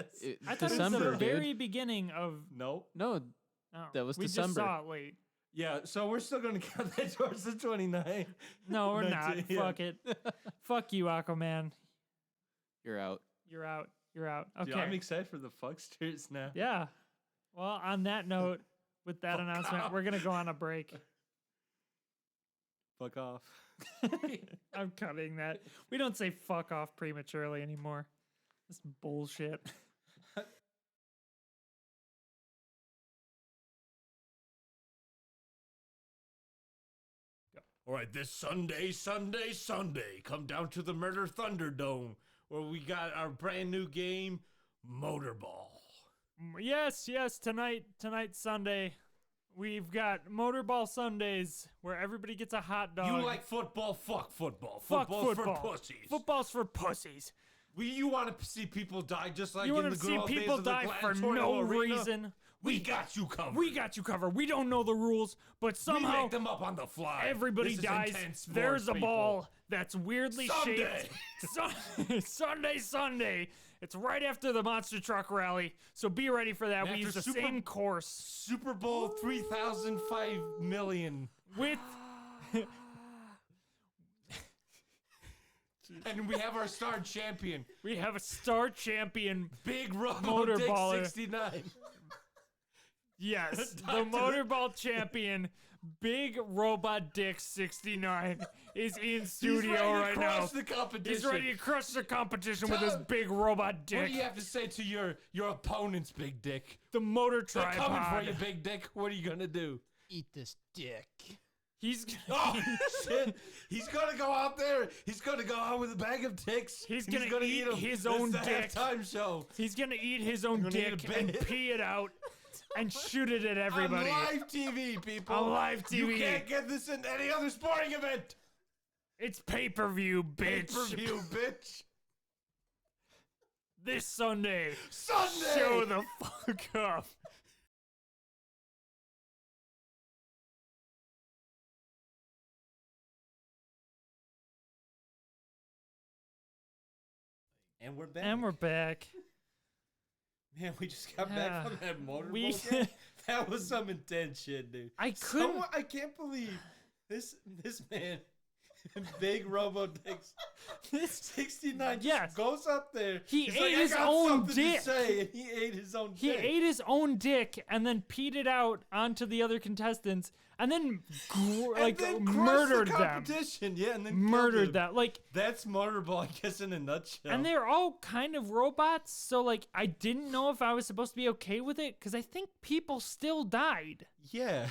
I thought it December, was the dude. very beginning of. Nope. No, Oh, That was we just December. saw it late. Yeah, so we're still gonna count that towards the 29. No, we're not. 19, yeah. Fuck it. Fuck you, Aquaman. you're out. You're out. You're out. Okay. Dude, I'm excited for the Fucksters now. Yeah. Well, on that note, with that Fuck announcement, off. we're gonna go on a break. Fuck off. I'm cutting that. We don't say fuck off prematurely anymore. This bullshit. All right, this Sunday, come down to the Murder Thunderdome where we got our brand new game, Motorball. Yes, tonight Sunday, we've got Motorball Sundays where everybody gets a hot dog. You like football? Fuck football. Fuck Football's football. for pussies. Football's for pussies. You want to see people die just like You in want the to good see old days people of the die for gladiatorial no arena? reason? We got you covered. We got you covered. We don't know the rules, but We somehow make them up on the fly. everybody This is dies. intense sport, There's a people. ball that's weirdly Sunday. shaped. Sunday. It's right after the monster truck rally, so be ready for that. And We use after the same course Super Bowl 3005 million. with. And we have our star champion, We have a star champion. Big Robo Dick Motorballer. 69. Yes, the Talk to Motorball champion, Big Robot Dick 69, is in studio right now. The competition. He's ready to crush the competition with his Tell- big robot What dick. do you have to say to your opponents, Big Dick? The motor They're coming for tripod. you, Big Dick. What are you gonna do? Eat this dick. He's Oh shit! He's gonna go out there. He's gonna go out with a bag of dicks. He's and gonna eat 'em. his This own is the dick. halftime show. he's gonna eat his own gonna eat a dick and bit. pee it out and shoot it at everybody. On live TV, people. On live You TV. can't get this in any other sporting event. It's pay-per-view, bitch. Pay-per-view, bitch. This Sunday. Sunday. Show the fuck up. And we're back. And we're back. Man, we just got Yeah. back from that motorball We- game. That was some intense shit, dude. I couldn't. I can't believe this man, Big Robo Dicks This 69, Yes. just goes up there. He he's ate like, his I got own something dick. To say, and he ate his own He dick. ate his own dick and then peed it out onto the other contestants and then And then crushed murdered the them. competition. Yeah, and then killed Murdered him. them. Like, That's motorball, I guess, in a nutshell. and they're all kind of robots. So, like, I didn't know if I was supposed to be okay with it because I think people still died. yeah,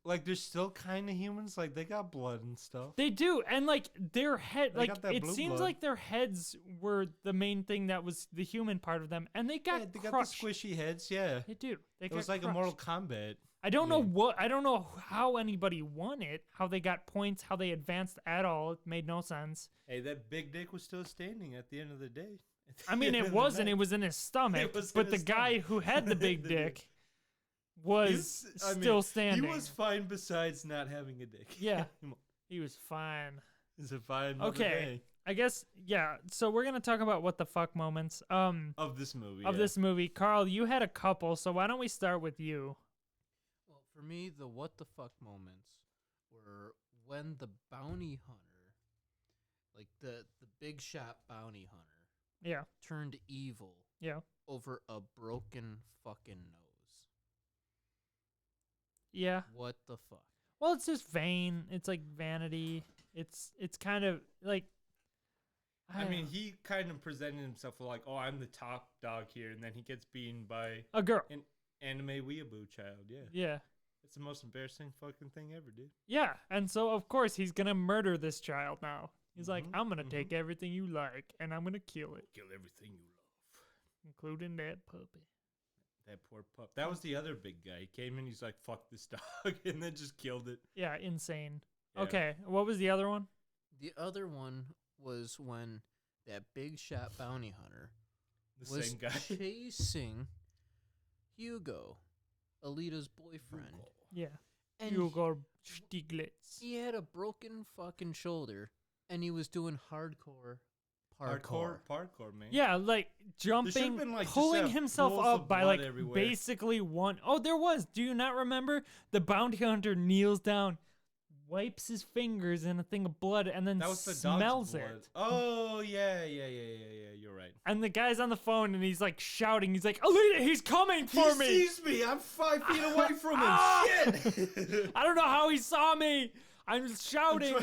like they're still kind of humans. Like they got blood and stuff. They do. And, like, their head, They like, got that it blue seems blood. like their heads were the main thing that was the human part of them. And they got Yeah, they got crushed. the squishy heads. Yeah, They do. They it got was like crushed. a Mortal Kombat. I don't know game. I don't know how anybody won it, how they got points, how they advanced at all. It made no sense. Hey, that big dick was still standing at the end of the day. I mean, it wasn't. It was in his stomach. was in But the his guy stomach. who had the big The dick. dick was still standing. He was fine besides not having a dick. Yeah. He was fine. It's a fine Okay. day I guess, yeah. So we're going to talk about what the fuck moments of this movie. of this movie. Carl, you had a couple, so why don't we start with you? Well, for me, the what the fuck moments were when the bounty hunter, like the big shot bounty hunter, Yeah. turned evil Yeah. over a broken fucking nose. Yeah. What the fuck? Well, it's just vain. It's like vanity. It's kind of like I mean, he kind of presented himself like, "Oh, I'm the top dog here," and then he gets beaten by a girl. an anime weeaboo child. Yeah, Yeah. it's the most embarrassing fucking thing ever, dude. Yeah, and so of course he's gonna murder this child now. He's like, Mhm, I'm gonna take everything you like and I'm gonna kill it, Kill everything you love. including that puppy. That poor pup. That was the other big guy. He came in, he's like, "Fuck this dog," and then just killed it. Yeah, insane. Yeah. Okay, what was the other one? The other one was when that big shot bounty hunter The was same guy. chasing Hugo, Alita's boyfriend. Yeah. And Hugo Stiglitz. he had a broken fucking shoulder, and he was doing hardcore parkour. Parkour, man. Yeah, like jumping, been, like, just pulling that himself pools up of by blood like everywhere. basically one. Oh, there was. Do you not remember? The bounty hunter kneels down, wipes his fingers in a thing of blood, and then That was the smells dog's blood. it. Oh, yeah. You're right. And the guy's on the phone and he's like shouting. He's like, "Alita, he's coming for me!" He sees me. I'm 5 feet away from him. Ah! Shit. I don't know how he saw me. I'm just shouting.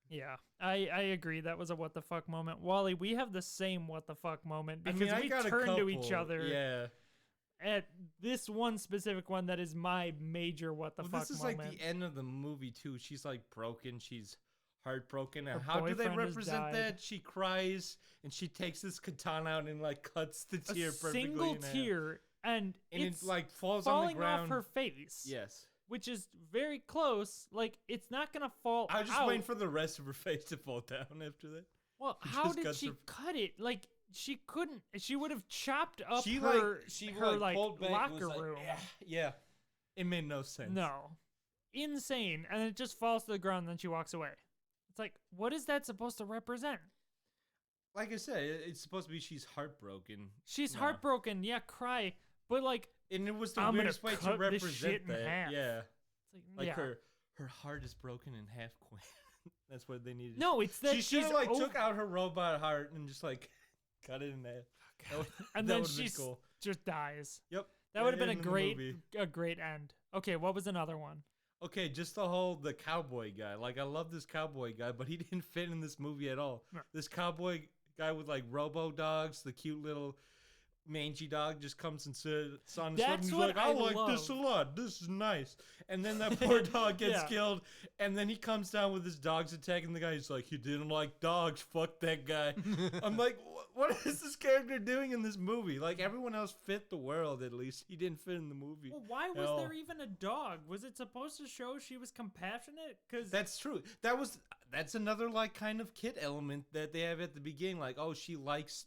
Yeah, I agree. That was a what the fuck moment. Wally, we have the same what the fuck moment because I we got a turn to each couple, other Yeah. at this one specific one that is my major what the fuck This is moment. like the end of the movie too. She's like broken. She's heartbroken. And Her how do they boyfriend has represent died. that? She cries and she takes this katana out and like cuts the a tear perfectly single in half. tear, and it's it like falls on the falling ground. off her face. Yes. Which is very close. Like, it's not gonna fall I was just out. waiting for the rest of her face to fall down after that. Well, She how just did cuts she her- cut it? Like, she couldn't. She would have chopped up She her like like pulled back and was locker like, room. Yeah. It made no sense. No, insane, and it just falls to the ground. And then she walks away. It's like, what is that supposed to represent? Like I said, it's supposed to be she's heartbroken. She's No. heartbroken. Yeah, cry. But like, And it was the I'm gonna weirdest way to cut this represent shit in that. half. Yeah. it's Like yeah. her heart is broken in half, Quinn. That's what they needed. No, it's that she she's should have like over- took out her robot heart and just like cut it in half. That would- and that then would've been she cool. just dies. Yep. That would have been end a of the great movie. end. Okay, what was another one? Okay, just the cowboy guy. Like I love this cowboy guy, but he didn't fit in this movie at all. No. This cowboy guy with like robo dogs, the cute little mangy dog just comes and sits on his foot and That's he's what like, I I like this a love. lot. This is nice. And then that poor dog gets Yeah. killed, and then he comes down with his dogs attacking the guy. He's like, he didn't like dogs. Fuck that guy. I'm like, what is this character doing in this movie? Like everyone else fit the world at least. He didn't fit in the movie. Well, why at was all. there even a dog? Was it supposed to show she was compassionate? Because That's true. That's another like kind of kid element that they have at the beginning. Like, oh, she likes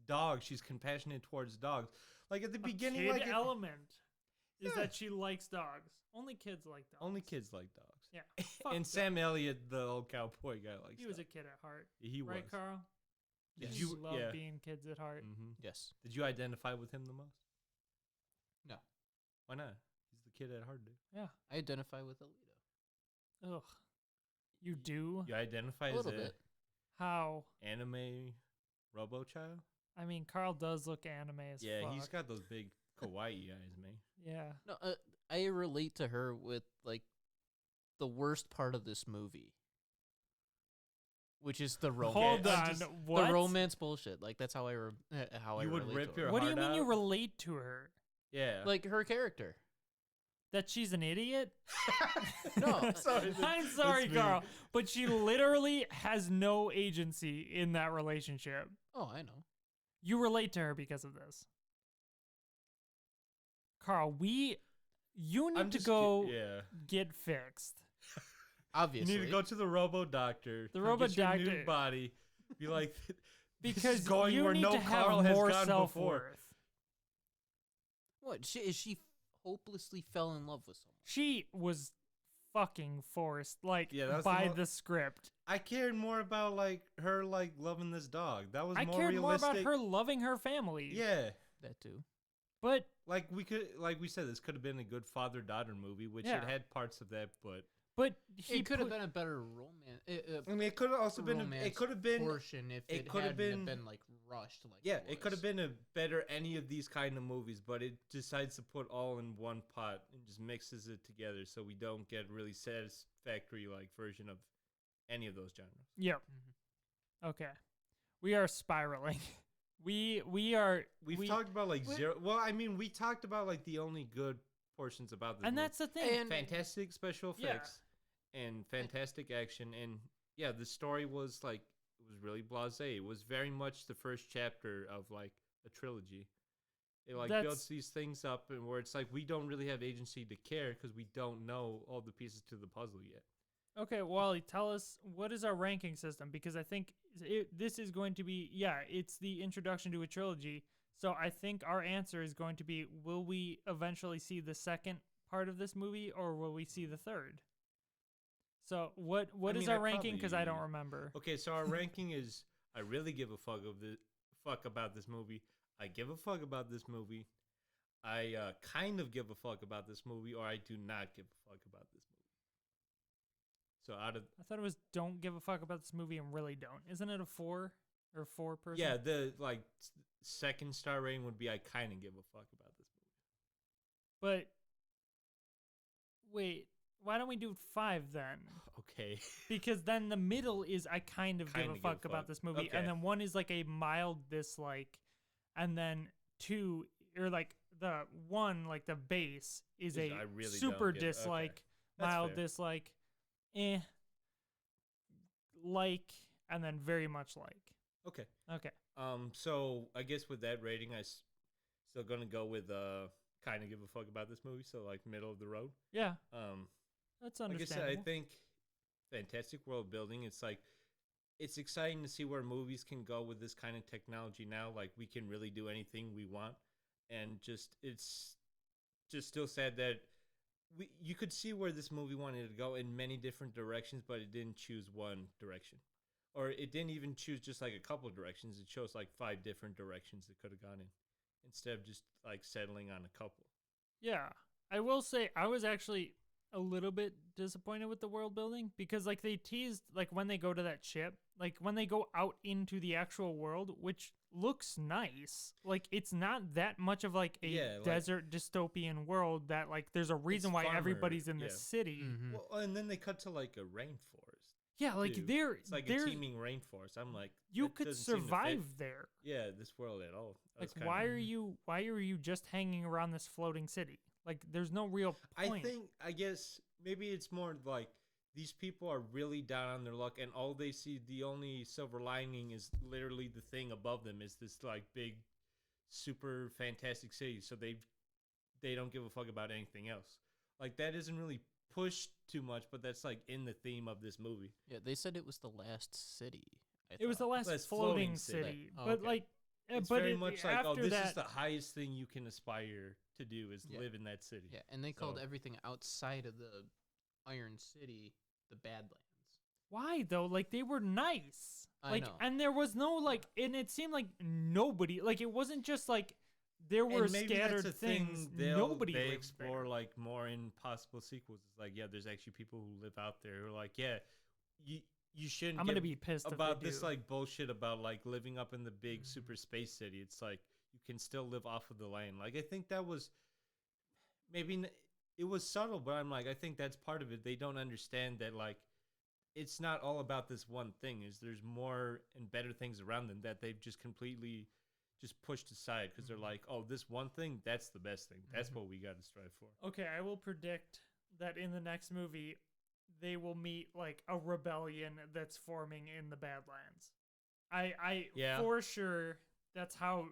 dogs. She's compassionate towards dogs. Like at the beginning, kid like element is Yeah. that she likes dogs. Only kids like dogs. only kids like dogs. Yeah. Fuck And dogs. Sam Elliott, the old cowboy guy, likes. He was a dogs. kid at heart. He Right, was. Carl? Did Yes. you? love Yeah. being kids at heart? hmm Yes. Did you identify with him the most? No. Why not? He's the kid at heart, dude. Yeah. I identify with Alita. Ugh. You do? You identify A as little a bit. How? anime robo child? I mean, Carl does look anime as Yeah, fuck. he's got those big kawaii eyes, man. Yeah. No, I relate to her with like the worst part of this movie, which is the romance. Hold I'm on. just- What? The romance bullshit. Like that's how how I You would relate rip to your her. What do you heart mean you out? relate to her? Yeah. Like her character. That she's an idiot? No, Sorry, I'm sorry, that's me. Carl, but she literally has no agency in that relationship. Oh, I know. You relate to her because of this. Carl, you need I'm to just go yeah. get fixed. Obviously. You need to go to the robo doctor. The come robo get your doctor. new body. Be like, this is Because going you where need no to have Carl has more gone self before. worth. What? She hopelessly fell in love with someone. She was fucking forced, like Yeah, that was the by mo- the script. I cared more about like her like loving this dog. That was I more cared realistic. more about her loving her family. Yeah. That too. But Like we said, this could have been a good father-daughter movie, which Yeah. it had parts of that, but he It could have put- been a better romance. I mean, it could have also been. romance It could have been. portion if it it, could have hadn't been- like rushed. Like Yeah, it it could have was. been a better any of these kind of movies, but it decides to put all in one pot and just mixes it together, so we don't get really satisfactory like version of any of those genres. Yep. Mhm. Okay. We are spiraling. we are We've we- talked about like we- zero. Well, I mean, we talked about like the only good portions about this. and movie. that's the thing. And- fantastic special Yeah. effects and fantastic action, and yeah, the story was like it was really blasé. It was very much the first chapter of like a trilogy. It like That's- builds these things up, and where it's like we don't really have agency to care because we don't know all the pieces to the puzzle yet. Okay, Wally, tell us what is our ranking system, because I think this is going to be it's the introduction to a trilogy. So I think our answer is going to be: will we eventually see the second part of this movie, or will we see the third? So what I is mean, our I ranking? Because I don't probably- remember. Okay, so our ranking is I really give a fuck about this movie. I give a fuck about this movie. I kind of give a fuck about this movie, or I do not give a fuck about this movie. So out of I thought it was don't give a fuck about this movie and really don't. Isn't it a 4 or 4 person? yeah, the second star rating would be I kind of give a fuck about this movie. But wait, why don't we do 5 then? Okay. Because then the middle is I kind of give Kinda a give a fuck about fuck. this movie, Okay. and then 1 is like a mild dislike, and then 2 or like the 1 like the base is Is a I really super don't give- okay. dislike, That's mild fair. dislike, like, and then very much like. Okay. Okay. So I guess with that rating, still gonna go with kind of give a fuck about this movie. So like middle of the road. Yeah, Um, that's like I said, understandable. I think fantastic world building. It's exciting to see where movies can go with this kind of technology now. Like we can really do anything we want, and it's just still sad that you could see where this movie wanted to go in many different directions, but it didn't choose one direction, or it didn't even choose just like a couple directions. It chose like 5 different directions it could have gone in, instead of just like settling on a couple. Yeah. I will say I was actually a little bit disappointed with the world building, because like they teased like when they go to that ship, like when they go out into the actual world, which looks nice. Like it's not that much of like a Yeah, like- desert dystopian world that like there's a reason why farmer, everybody's in yeah. this city. Mhm. Well, and then they cut to like a rainforest. Yeah, like too. there It's like there a teeming rainforest. I'm like, you that could doesn't seem to fit, survive there. yeah, this world at all. I Like was kinda- why are you just hanging around this floating city? Like there's no real point. I guess maybe it's more like these people are really down on their luck, and all they see, the only silver lining is literally the thing above them is this like big, super fantastic city. So they don't give a fuck about anything else. Like that isn't really pushed too much, but that's like in the theme of this movie. Yeah, they said it was the last city. it was the thought. last Last floating floating city, city. Oh, but okay. like, It's but very it, much like, after oh, this that, is the highest thing you can aspire to do is Yeah. live in that city. Yeah, and they called So- everything outside of the Iron City the Badlands. why though? Like they were nice, I like, know. and there was no like, and it seemed like nobody, like it wasn't just like there were And maybe scattered that's a things. thing Nobody they lives explore there. like more in possible sequels. It's like, yeah, there's actually people who live out there who are like, yeah, you shouldn't I'm get gonna be pissed if they about this do. like bullshit about like living up in the big super space city. It's like you can still live off of the land. Like I think that was it was subtle, but I'm like, I think that's part of it. They don't understand that like it's not all about this one thing. Is there's more and better things around them that they've just completely just pushed aside because they're like, oh, this one thing, that's the best thing. That's what we got to strive for. Okay, I will predict that in the next movie, they will meet like a rebellion that's forming in the Badlands. I Yeah. for sure that's how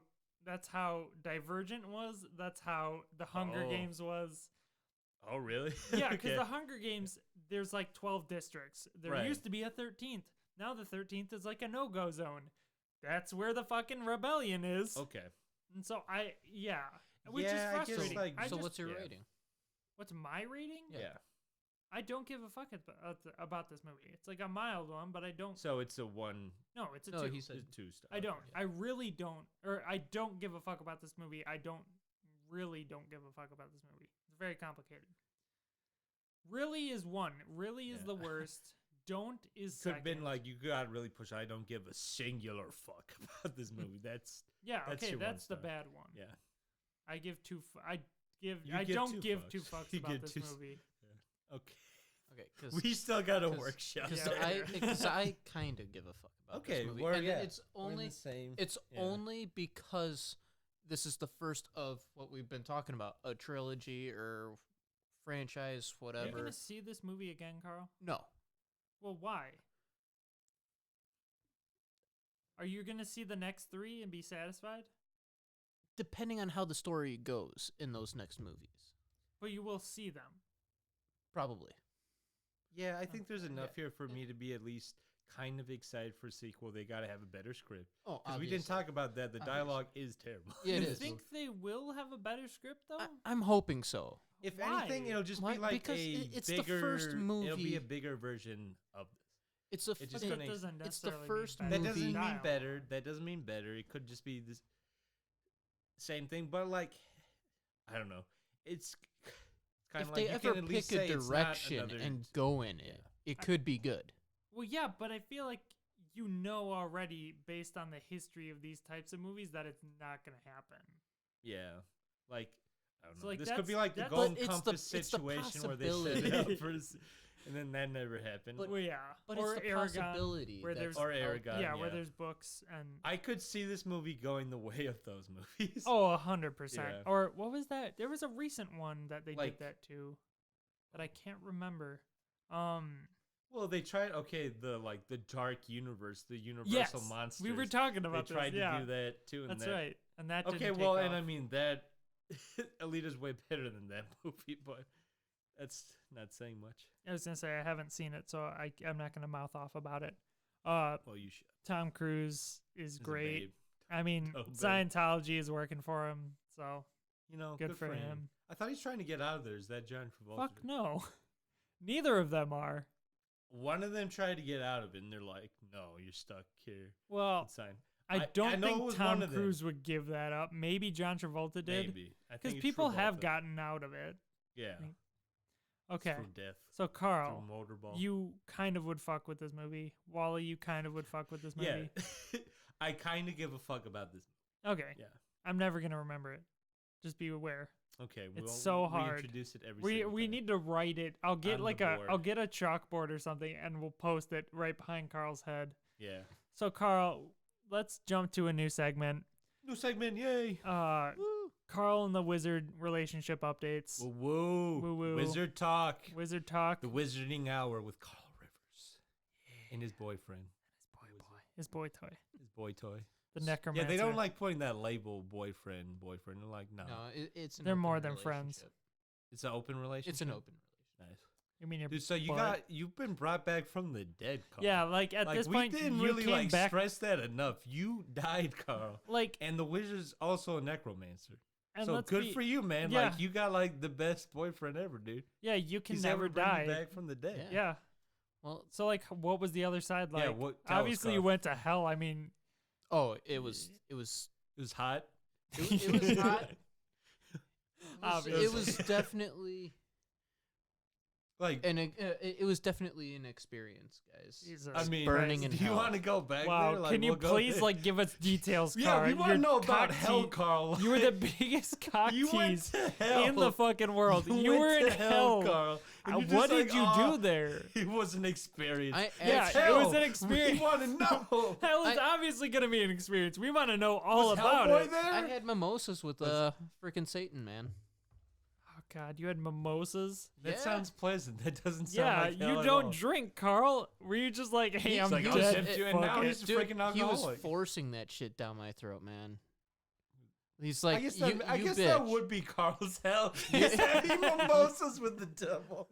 Divergent was. That's how the Hunger Oh. Games was. Oh, really? Yeah, because Okay. the Hunger Games, there's like 12 districts. There Right. used to be a 13th. Now the 13th is like a no-go zone. That's where the fucking rebellion is. Okay. And so which Yeah, I is guess, frustrating. like- I So just- what's your yeah. rating? what's my rating? Yeah. I don't give a fuck about this movie. It's like a mild one, but I don't. So it's a one, No, it's a No, 2. he said it's 2-star. I don't. Okay. I really don't. Or I don't give a fuck about this movie. I really don't give a fuck about this movie. It's very complicated. Really is 1. Really is Yeah. the worst. Don't is Could second. have been like, you gotta really push. I don't give a singular fuck about this movie. That's yeah, that's okay, your that's the 1 star. bad one. yeah. I give 2. You I give don't 2 give fucks. 2 fucks You about give this 2 movie. Okay. Okay, because We still got a 'cause- workshop. because Yeah. I kind of give a fuck about Okay, this movie. we're- and yeah, it's We're in only the same. it's yeah. only because this is the first of what we've been talking about, a trilogy or franchise, Are you whatever. gonna see this movie again, Carl? No, Well, why? Are you gonna see the next 3 and be satisfied? depending on how the story goes in those next movies, But you will see them. probably. Yeah, I think there's enough here for me to be at least kind of excited for a sequel. They got to have a better script. Oh, Because we didn't talk about that. The dialogue is terrible. Yeah, it you is. think they will have a better script though? I'm hoping so. If Why? anything, it'll just Why? be like Because it's the bigger, first It'll be movie. a bigger version of this. It's a It just But gonna that ex- doesn't it's the necessarily first mean That better doesn't mean dialogue. better. That doesn't mean better. It could just be this same thing, but like, I don't know. It's kind if of they like you ever can at least pick a say it's not direction another- and go in it, it could be good. Well, yeah, but I feel like you know already, based on the history of these types of movies, that it's not going to happen. Yeah, like I don't So, know. like, This could be that's- like the that's- Golden But it's the- Compass it's the situation where they set it possibility. up for, and then that never happened. But- Well, yeah, But or it's the Aragon, possibility where that's there's Or out Aragon. yeah, yeah. where there's books and I could see this movie going the way of those movies. 100%. Yeah. Or what was that? There was a recent one that they Like- did that too, but I can't remember. Well, they tried. Okay, the dark universe, the universal Yes, monsters. we were talking They about tried this. Yeah, to do that too. And that's that, right. And that Okay, didn't well, take and off. I mean that Alita's way better than that movie, but that's not saying much. I was gonna say I haven't seen it, so I'm not gonna mouth off about it. Well, you should. Tom Cruise is He's a great. babe. I mean, Oh, babe. Scientology is working for him, so You know, good for him. I thought he's trying to get out of there. Is that John Travolta? fuck no. Neither of them are. One of them tried to get out of it, and they're like, "No, you're stuck here." Well, It's fine. I I don't know it think was Tom one of them. Cruise would give that up. Maybe John Travolta did, Maybe I because think it's people have Travolta. gotten out of it. Yeah. think- It's Okay, Through death. so Through Carl, motorball. you kind of would fuck with this movie. Wally, you kind of would fuck with this movie. Yeah. I kind of give a fuck about this. Okay, Yeah. I'm never gonna remember it. Just be aware. Okay. It's We'll so hard. Reintroduce it every. We single time. need to write it. I'll get On like the I'll board. get a chalkboard or something, and we'll post it right behind Carl's head. Yeah. So Carl, let's jump to a new segment. New segment. Yay. Woo. Carl and the Wizard relationship updates. Woo woo. Woo woo. Wizard talk. Wizard talk. The Wizarding Hour with Carl Rivers and his boyfriend, His boy toy. his boy toy. The necromancer. Yeah, they don't like putting that label boyfriend. They're like, no, No, it's an They're open more than friends. relationship. it's an open relationship. It's an open relationship. Nice, You mean your dude. So butt? you've been brought back from the dead, Carl. Yeah, like at like this we point, didn't you really came like back. stress that enough. You died, Carl, Like, and the wizard's also a necromancer. and So let's good be- for you, man. yeah. Like you got like the best boyfriend ever, dude. Yeah, you can He's never ever bring you die. back from the dead. Yeah. Yeah. Well, So like, what was the other side like? Yeah, tell us, Obviously, you Carl. went to hell. I mean, oh, it was It was hot. it was hot. Obviously. It was definitely Like, it was definitely an experience, guys. Jesus I mean, burning in do you hell. want to go back wow. there? Like, Can you we'll go please there. like give us details, Yeah, Carl? we want to You're know about cock hell, tease- Carl. You were the biggest cock You went tease to hell. in the fucking world. You went were in to hell. Carl. And you're just What like, did you "Aw, do there? It was an experience. Yeah, It's it was hell. an experience. We want to know. Hell is I- obviously gonna be an experience. We want to know all Was about Hellboy it. there? I had mimosas with freaking Satan, man. Oh God, you had mimosas. That Yeah. sounds pleasant. That doesn't sound Yeah, like hell you at don't all. drink, Carl. Were you just like, hey, He's I'm like, I'll dead. sip you, and fuck now it. he's a Dude, freaking he was alcoholic. forcing that shit down my throat, man. He's like, I guess, you, I you guess bitch. that would be Carl's hell. He's having mimosas with the devil.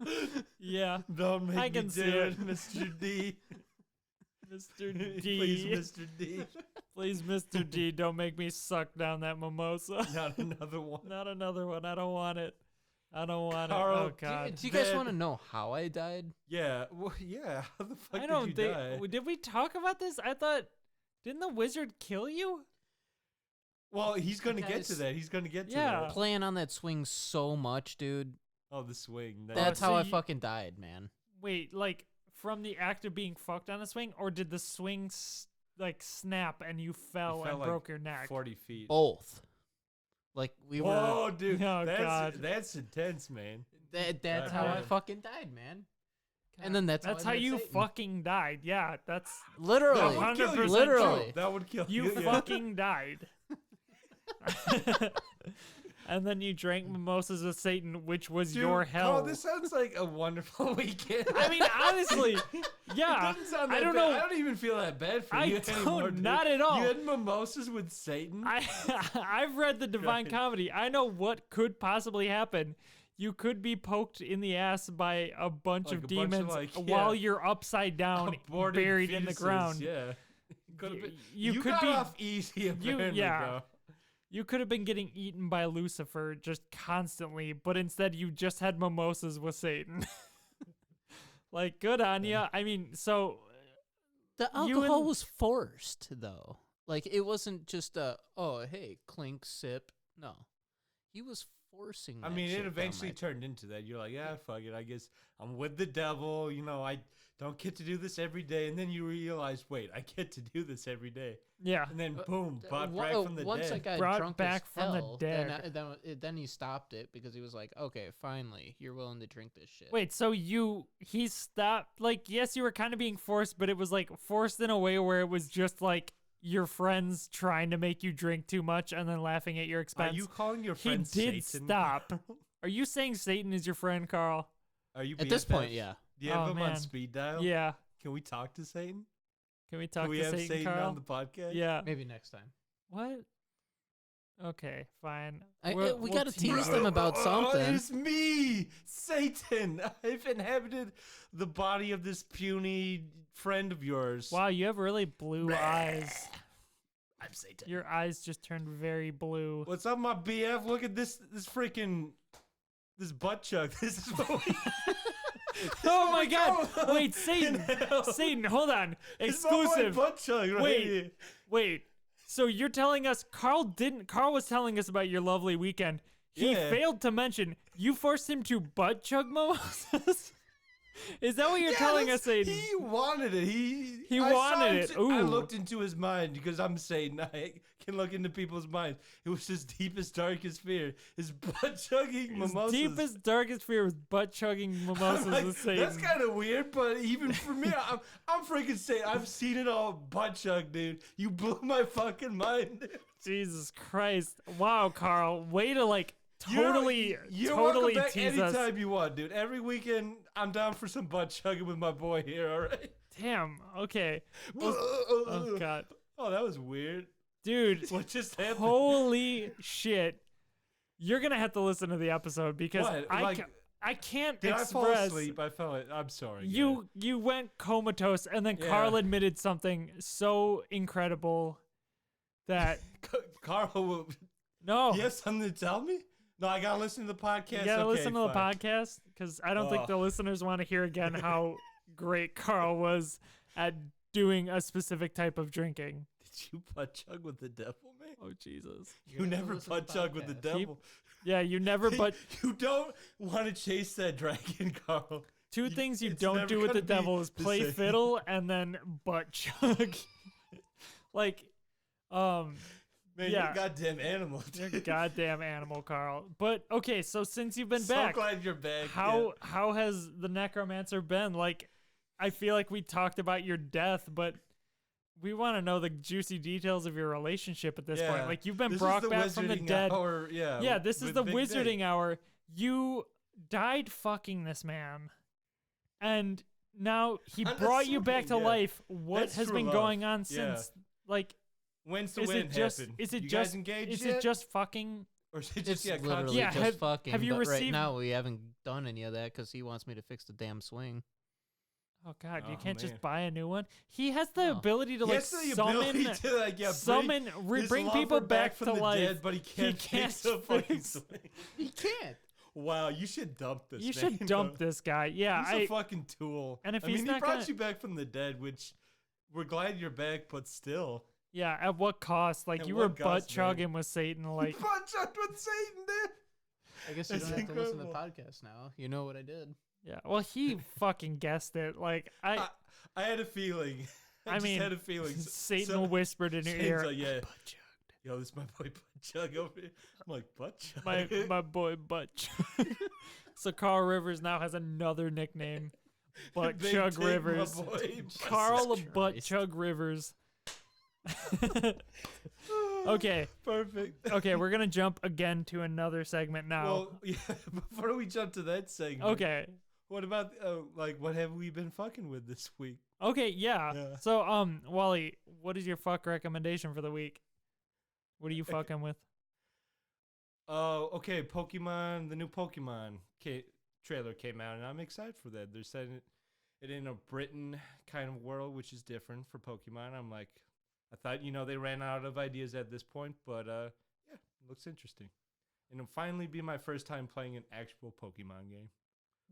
Yeah, Don't make I me can do see it, it. Mr. D. Mr. D. Please, Mr. D. Please, Mr. D, don't make me suck down that mimosa. Not another one. Not another one. I don't want it. I don't want Carl, it. Oh Do God. you guys Dead. want to know how I died? Yeah, well, yeah. How the fuck I don't did you think. die? Did we talk about this? I thought. Didn't the wizard kill you? Well, he's gonna get to Guys, that. He's gonna get to Yeah. that. Playing on that swing so much, dude. Oh, the swing. That's so how I you- fucking died, man. Wait, like from the act of being fucked on a swing, or did the swing like snap and you fell fell, and like, broke your neck? 40 feet. Both. Like we were. Whoa, dude. Oh, that's, God. that's intense, man. That's how I God. fucking died, man. And then that's That's how, how I met you Satan. fucking died. Yeah, that's Literally. That would kill you. 100% Literally. That would kill you. you. yeah. Fucking died. And then you drank mimosas with Satan, which was Dude, your hell. Oh, this sounds like a wonderful weekend. I mean, honestly, It yeah. doesn't sound I that don't bad. know. I don't even feel that bad for I you don't, anymore, dude. not at all. You had mimosas with Satan? I've read the Divine Right. Comedy. I know what could possibly happen. you could be poked in the ass by a bunch Like of a bunch of, demons like, while yeah, you're upside down, aborted buried in the fetuses, ground. Yeah. Could've Y- been- you could got be- off easy, apparently, yeah. bro. You could have been getting eaten by Lucifer just constantly, but instead you just had mimosas with Satan. Like, good on ya. I mean, so The You alcohol and- was forced, though. Like, it wasn't just oh, hey, clink, sip. No. He was forcing I that mean, shit it down eventually my- turned into that. You're like, yeah, fuck it. I guess I'm with the devil. You know, I don't get to do this every day. And then you realize, wait, I get to do this every day. yeah. And then, boom, brought Wa- back from the once I dead. got Brought drunk back as from the hell, dead. then he stopped it because he was like, okay, finally, you're willing to drink this shit. Wait, so he stopped, like, yes, you were kind of being forced, but it was like forced in a way where it was just like your friends trying to make you drink too much and then laughing at your Are expense. you calling your He friend did Satan? stop. Are you saying Satan is your friend, Carl? Are you At this point, BFFs? yeah. Do you have Oh, him man. on speed dial? Yeah. Can we talk to Satan? Can we talk Can we to have Satan, Carl? on the podcast? Yeah. Maybe next time. What? Okay, fine. We We'll gotta tease tease them about something. It's me, Satan. I've inhabited the body of this puny friend of yours. Wow, you have really blue eyes. I'm Satan. Your eyes just turned very blue. What's up, my BF? Look at this freaking this butt chug. This is what we. Oh my God! go. Wait, Satan! Hell. Satan, hold on. This is my boy Exclusive. butt chug right Wait. here. Wait. So you're telling us Carl was telling us about your lovely weekend. He Yeah. failed to mention you forced him to butt chug mimosas? Is that what you're Yeah, telling us, that's- Satan? He wanted it. He I saw wanted him it. t- I Ooh. looked into his mind because I'm Satan. I can look into people's minds. It was his deepest, darkest fear. His butt chugging His mimosas. deepest, darkest fear was butt chugging mimosas I'm like, with Satan. that's kind of weird, but even for me, I'm freaking Satan. I've seen it all butt chug, dude. You blew my fucking mind. Dude. Jesus Christ. Wow, Carl. Way to like You're totally welcome back tease us. anytime you want, dude. Every weekend, I'm down for some butt chugging with my boy here. All right. Damn. Okay. Oh God. Oh, that was weird. Dude. What just happened? Holy shit. You're going to have to listen to the episode because What? I Like, can't Did I fall express asleep? I fell. I'm sorry. you went comatose and then Yeah. Carl admitted something so incredible that Carl, no. you have something to tell me? No, I gotta listen to the podcast. You gotta Okay, listen to the fine. podcast because I don't think the listeners want to hear again how great Carl was at doing a specific type of drinking. Did you butt chug with the devil, man? Oh Jesus! You never butt chug with the devil. Yeah, you never. But You don't want to chase that dragon, Carl. two things you it's don't never do with the gonna be devil is the play same. fiddle and then butt chug. Like, Man, yeah. you're a goddamn animal. you're a Dude. goddamn animal, Carl. But okay, so since you've been So back, glad you're back. how has the necromancer been? Like, I feel like we talked about your death, but we want to know the juicy details of your relationship at this Yeah. point. Like, you've been This brought is the back from the wizarding dead. hour, yeah. Yeah, this is with the Big Dick. wizarding hour. You died fucking this man, and now he I'm brought you back to assuming, yeah. life. What That's has true been love. going on Yeah. since? Like, When's the is win it just? happen? Is it you just? guys engaged Is yet? it just fucking? Or is it It's just literally Yeah, just have- fucking. have you but right received- now we haven't done any of that because he wants me to fix the damn swing. Oh God, you Oh, can't man. just buy a new one. He has the No. ability to He like has the summon, ability to, like, yeah, summon, his bring lover people back from to the life. dead, but he can't fix the fucking fix- swing. He can't. Wow, you should dump this. You should man, dump bro. this guy. Yeah, He's a fucking tool. And if I he's mean, not he brought gonna- you back from the dead, which we're glad you're back, but still. yeah. At what cost? Like At you were what butt cost, man? chugging with Satan. Like Butt chugged with Satan, dude. I guess you That's don't have to listen to the incredible. podcast now. You know what I did. yeah. Well, he fucking guessed it. Like I had a feeling. I mean, just had a feeling. Satan whispered in your Satan's ear. like, yeah. Butt chug. Yo, this is my boy Butt Chug over here. I'm like, Butt Chug? My boy butt chug. So Carl Rivers now has another nickname. Butt Big Chug Dick, my Rivers. boy. Carl Jesus Butt Christ. Chug Rivers. Okay. Perfect. Okay, we're gonna jump again to another segment now. Well, yeah, before we jump to that segment. Okay. What about, like, what have we been fucking with this week? Okay, yeah. Yeah. So, Wally, what is your fuck recommendation for the week? What are you fucking with? Oh, okay. Pokemon, the new Pokemon trailer came out, and I'm excited for that. They're setting it in a Britain kind of world, which is different for Pokemon. I'm like, I thought, they ran out of ideas at this point, but yeah, it looks interesting. And it'll finally be my first time playing an actual Pokemon game.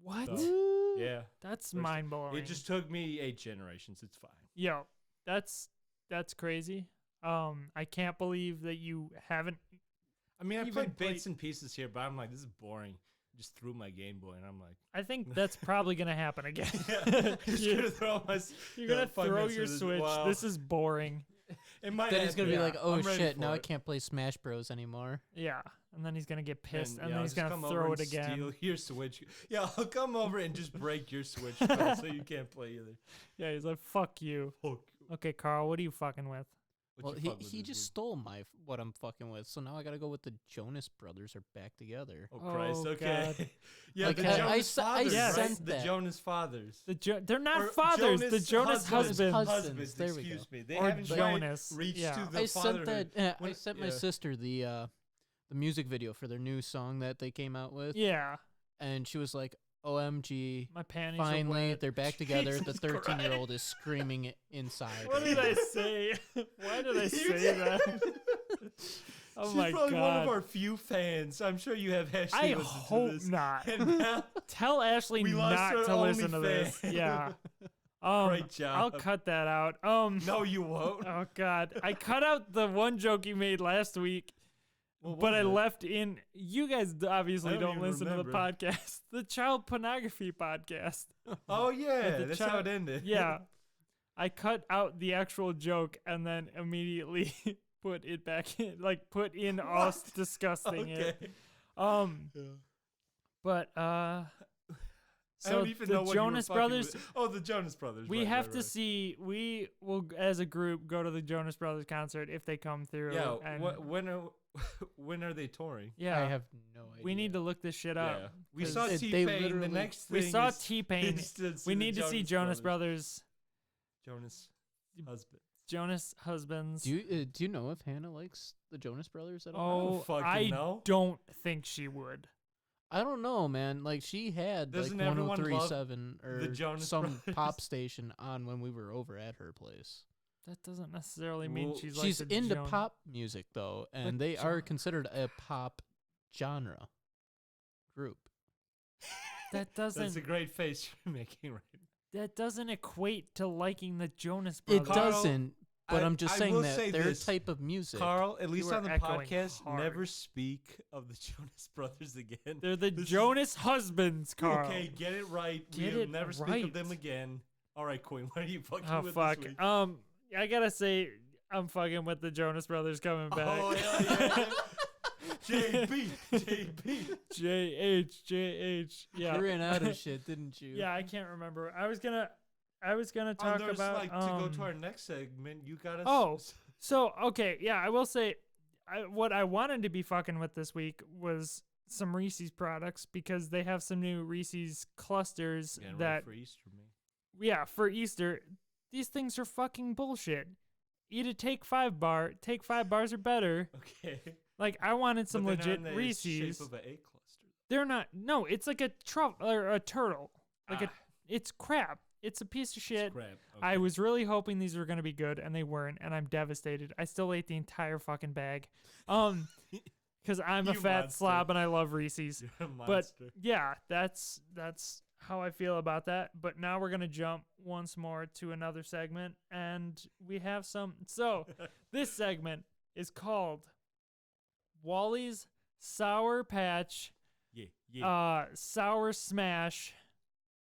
What? So, yeah. That's First- mind blowing. It just took me 8 generations. It's fine. Yo, that's crazy. I can't believe that you haven't. I mean, I Even played bits played- and pieces here, but I'm like, this is boring. Just threw my Game Boy, and I'm like, I think that's probably gonna happen again. just You're gonna throw my. gonna fuck throw this your with this- Switch. wow. This is boring. It might Then he's gonna be happen. like, "Oh I'm ready shit! Now for I it. can't play Smash Bros anymore." Yeah, and then he's gonna get pissed, and yeah, then I'll he's just gonna come over throw and it again. Steal your Switch. Yeah, I'll come over and just break your Switch Carl, so you can't play either. Yeah, he's like, "Fuck you." Fuck. Okay, Carl, what are you fucking with? Well, he just stole what I'm fucking with, so now I gotta go with the Jonas Brothers are back together. Oh Christ! Oh, Okay. God. Yeah, Like, the I Jonas s- I Fathers, Yes. right? sent The that. Jonas Fathers. They're not Or fathers. The Jonas Jonas husbands. Husbands. There we Excuse go. me. They Or haven't Jonas, quite reached yeah. to the I sent fatherhood. that. I When- sent my yeah. sister the music video for their new song that they came out with, Yeah, and she was like, "OMG! my panties. are Finally, wet. they're back together." The Jesus 13-year-old is screaming it inside. What did I say? Why did I say that? Oh She's my probably one of God. our few fans. I'm sure you have Ashley I listen hope to this. not. And now Tell Ashley we lost not our to only listen to this. fan. Yeah. Great I'll job. cut that out. No, you won't. Oh God, I cut out the one joke you made last week, What but was I it? left in. You guys obviously I don't don't even listen to the remember. podcast, the child pornography podcast. Oh yeah, the that's how child- it ended. Yeah, I cut out the actual joke and then immediately put it back in, like put in us What? discussing Okay. it. But I so don't even the know what Jonas you were fucking Brothers. with. Oh, the Jonas Brothers. We right, have right, to right. see. We will, as a group, go to the Jonas Brothers concert if they come through. Yeah. and When are they touring? yeah, I have no idea. we need to look this shit up. Yeah. We 'cause saw they T-Pain. The literally- next We thing saw is- T-Pain. is to We the need to see Jonas Brothers. Jonas husband. Jonas husbands. Do you know if Hannah likes the Jonas Brothers at all? Oh, fucking I know. don't think she would. I don't know, man. Like she had Doesn't like everyone love 1037 the or Jonas some Brothers? pop station on when we were over at her place. That doesn't necessarily mean Well, she's She's like the into Joan- pop music though, and The they are genre. considered a pop genre group. That That's a doesn't. great face you're making right now. That doesn't equate to liking the Jonas Brothers. It doesn't, but I'm just I saying will that say their this, type of music. Carl, at least are on the echoing podcast, hard. never speak of the Jonas Brothers again. They're the This is- Jonas husbands, Carl. Okay, get it right. Get We'll it never speak right. of them again. All right, Queen, what are you fucking Oh with fuck. this week? I gotta say, I'm fucking with the Jonas Brothers coming back. Oh, hell yeah. JB, JB. JH. Yeah. You ran out of shit, didn't you? Yeah, I can't remember. I was gonna talk There's about like to go to our next segment. You gotta. Oh. So okay, yeah, I will say, what I wanted to be fucking with this week was some Reese's products because they have some new Reese's clusters Getting ready that for Easter, man. yeah, for Easter, these things are fucking bullshit. Eat a Take 5 bar. Take 5 bars are better. Okay. Like I wanted some But they're legit not in the Reese's. shape of an A cluster. They're not. No, it's like a truffle or a turtle. Like Ah. it's crap. It's a piece of shit. Crap. I Okay. was really hoping these were gonna be good, and they weren't, and I'm devastated. I still ate the entire fucking bag, because I'm a You fat monster. slob and I love Reese's. You're a But monster. yeah, that's how I feel about that. But now we're gonna jump once more to another segment, and we have some. So this segment is called Wally's Sour Patch Yeah. Sour Smash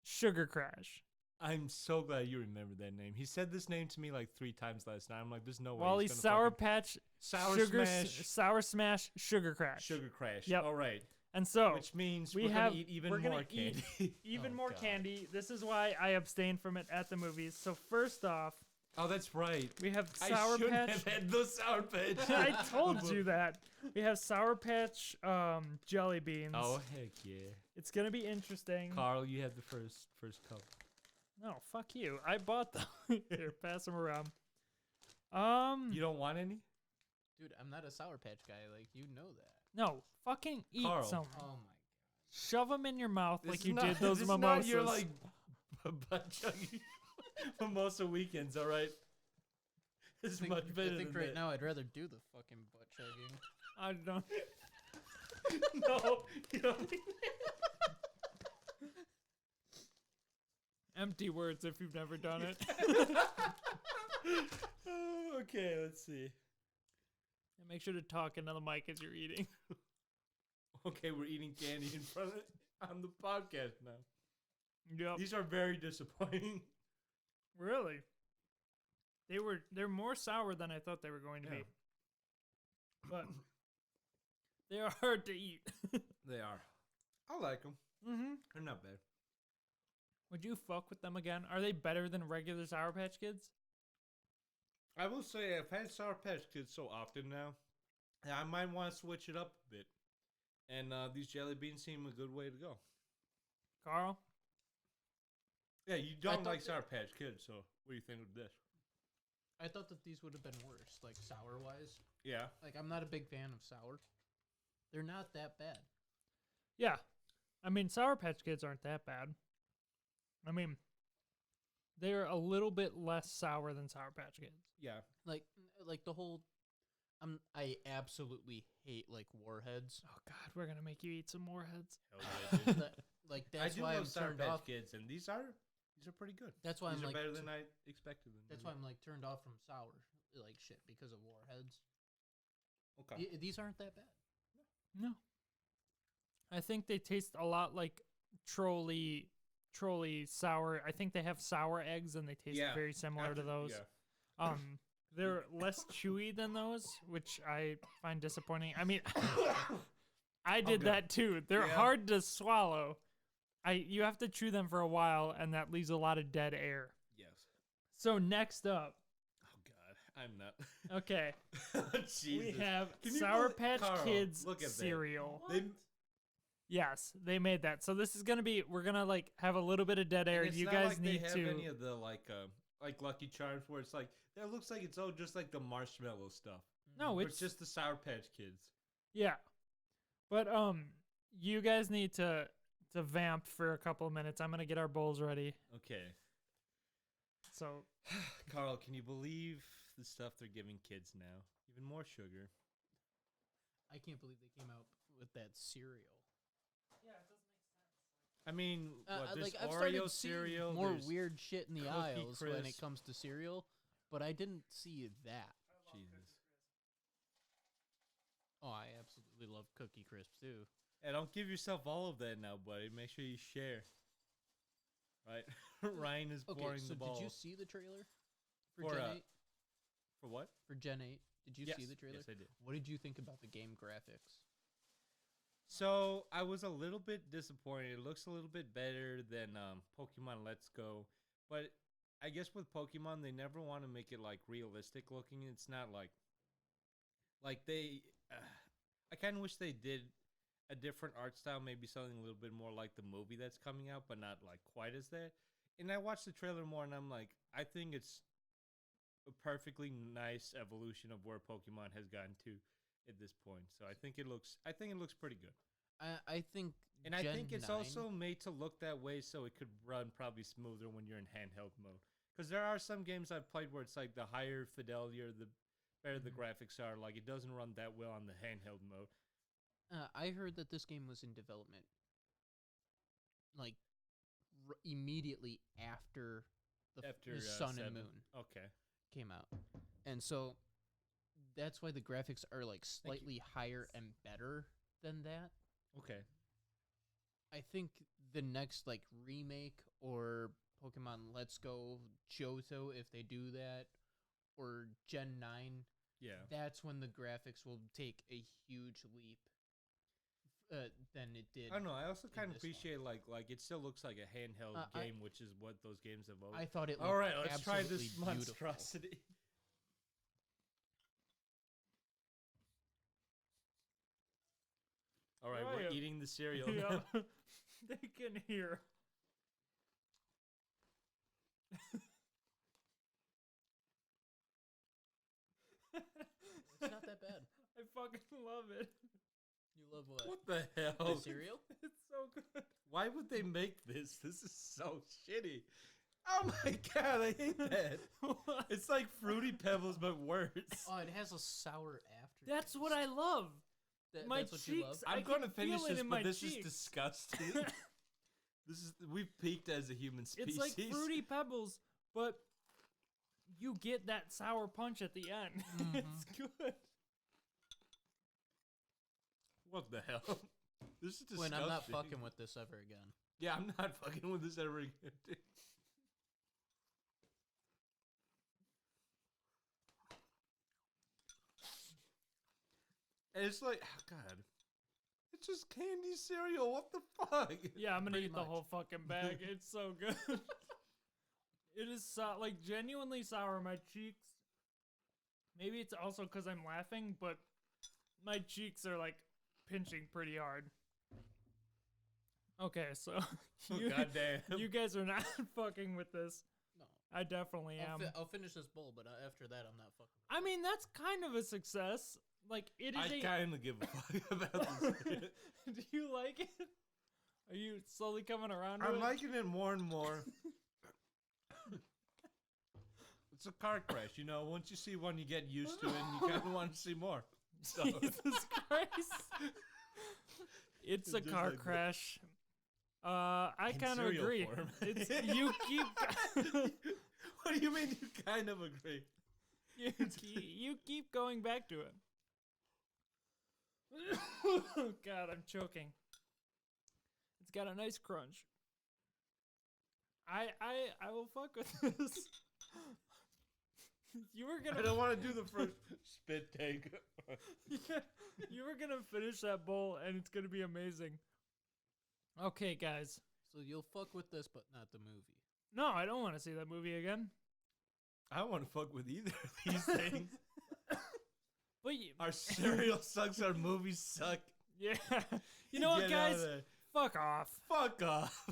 Sugar Crash. I'm so glad you remember that name. He said this name to me like 3 times last night. I'm like, there's no way. Wally's he's gonna Sour fucking- Patch Sour Sugar Smash Sour Smash Sugar Crash. Sugar Crash. Yep. All right. And so Which means we we're have gonna eat even we're gonna more eat candy. even Oh, more God. candy. This is why I abstain from it at the movies. So first off, Oh, that's right. we have I Sour shouldn't Patch. have had the Sour Patch. I told you that. We have Sour Patch jelly beans. Oh heck yeah, It's gonna be interesting. Carl, you had the first cup. No, fuck you. I bought them. Here, pass them around. You don't want any? Dude, I'm not a Sour Patch guy. Like you know that. No, fucking eat Carl. some. Oh my. Shove them in your mouth This like is you not- did those this mimosas. Is not your like butt chugging mimosa weekends. All right. This is much better I think than right that. now I'd rather do the fucking butt chugging. I don't. No, you don't. Empty words if you've never done it. Oh, okay, let's see. And make sure to talk into the mic as you're eating. Okay, we're eating candy in front of on the podcast now. Yep. These are very disappointing. Really? They're more sour than I thought they were going to Yeah. be. But they are hard to eat. They are. I like them. Mm-hmm. They're not bad. Would you fuck with them again? Are they better than regular Sour Patch Kids? I will say I've had Sour Patch Kids so often now that I might want to switch it up a bit. And these jelly beans seem a good way to go. Carl? Yeah, you I don't thought like that- Sour Patch Kids, so what do you think of this? I thought that these would have been worse, like sour wise. Yeah. Like I'm not a big fan of sour. They're not that bad. Yeah. I mean, Sour Patch Kids aren't that bad. I mean, they're a little bit less sour than Sour Patch Kids. Yeah. Like the whole. I absolutely hate like warheads. Oh, God, we're going to make you eat some more heads. Hell yeah, dude. Like I that's do why love I'm Sour turned Patch off. Kids, and these are pretty good. That's why These I'm are like. better than I expected them. to That's be. why I'm like turned off from sour, like shit, because of warheads. Okay. These aren't that bad. No. I think they taste a lot like trolley sour. I think they have sour eggs and they taste Yeah, very similar to After- those. Yeah. They're less chewy than those, which I find disappointing. I mean, I did good. that too. They're Yeah. hard to swallow. You have to chew them for a while, and that leaves a lot of dead air. Yes. So next up, Oh God, I'm not. okay, Jesus. we have Can you Sour believe- Patch Carl, Kids look at that. cereal. They, Yes, they made that. So this is gonna be. We're gonna like have a little bit of dead air. and it's You not guys like need they have to. any of the like Lucky Charms where it's like that looks like it's all just like the marshmallow stuff. No, Or it's just the Sour Patch Kids. yeah. But you guys need to vamp for a couple of minutes. I'm gonna get our bowls ready. Okay. So Carl, can you believe the stuff they're giving kids now? Even more sugar. I can't believe they came out with that cereal. I mean, what, there's like I've started Oreo seeing cereal. more there's weird shit in the Cookie aisles when it Crisp. comes to cereal, but I didn't see that. Jesus. Oh, I absolutely love Cookie Crisp too. Hey, don't give yourself all of that now, buddy. Make sure you share. Right? Ryan is Okay, pouring so the ball. did you see the trailer for For, Gen 8? For what? For Gen 8, did you see the trailer? Yes, I did. What did you think about the game graphics? So I was a little bit disappointed. It looks a little bit better than Pokemon Let's Go, but I guess with Pokemon they never want to make it like realistic looking. It's not like they. I kind of wish they did a different art style, maybe something a little bit more like the movie that's coming out, but not like quite as that. And I watched the trailer more, and I'm like, I think it's a perfectly nice evolution of where Pokemon has gotten to at this point. So I think it looks pretty good. I think, And I Gen think it's 9 also made to look that way so it could run probably smoother when you're in handheld mode. Because there are some games I've played where it's like the higher fidelity or the better the graphics are, like it doesn't run that well on the handheld mode. I heard that this game was in development, like immediately after the Sun 7. and Moon Okay. came out, and so that's why the graphics are like slightly higher and better than that. Okay. I think the next like remake or Pokemon Let's Go Johto, if they do that, or Gen 9, Yeah. that's when the graphics will take a huge leap than it did. I don't know. I also kind of this one. appreciate like it still looks like a handheld game, which is what those games have always. I thought it looked All right, let's try absolutely this beautiful. monstrosity. All right, we're Right. eating the cereal yeah, now. they can hear. It's not that bad. I fucking love it. You love what? What the hell? The cereal? It's so good. Why would they make this? This is so shitty. Oh my god, I hate that. It's like Fruity Pebbles, but worse. Oh, it has a sour aftertaste. That's what I love. My That's what you love? cheeks. I I'm going to can finish feel it this, in but my this is cheeks. disgusting. We've peaked as a human species. It's like Fruity Pebbles, but you get that sour punch at the end. It's good. What the hell? This is disgusting. When I'm not fucking with this ever again. Yeah, I'm not fucking with this ever again, dude. And it's like, oh god, it's just candy cereal. What the fuck? Yeah, I'm gonna Pretty eat the much. whole fucking bag. It's so good. It is like genuinely sour in my cheeks. Maybe it's also because I'm laughing, but my cheeks are like pinching pretty hard. Okay, so Goddamn. you guys are not fucking with this. No. I definitely am. I'll finish this bowl, but after that, I'm not fucking. I mean, that's kind of a success. Like, it is I a... kind of give a fuck about this. Do you like it? Are you slowly coming around to I'm it? liking it more and more. It's a car crash, you know. Once you see one, you get used to it, and you kind of want to see more. So. Jesus Christ. It's a Just car like that. crash. I In kind of cereal agree. form. It's you keep What do you mean you kind of agree? you keep going back to it. God, I'm choking. It's got a nice crunch. I will fuck with this. You were I gonna don't want to do the first spit take. yeah, you were gonna finish that bowl and it's gonna be amazing. Okay, guys. So you'll fuck with this, but not the movie. No, I don't want to see that movie again. I don't want to fuck with either of these things. But Our cereal sucks. Our movies suck. yeah, you know what, Get out guys? of there. Fuck off. Fuck off.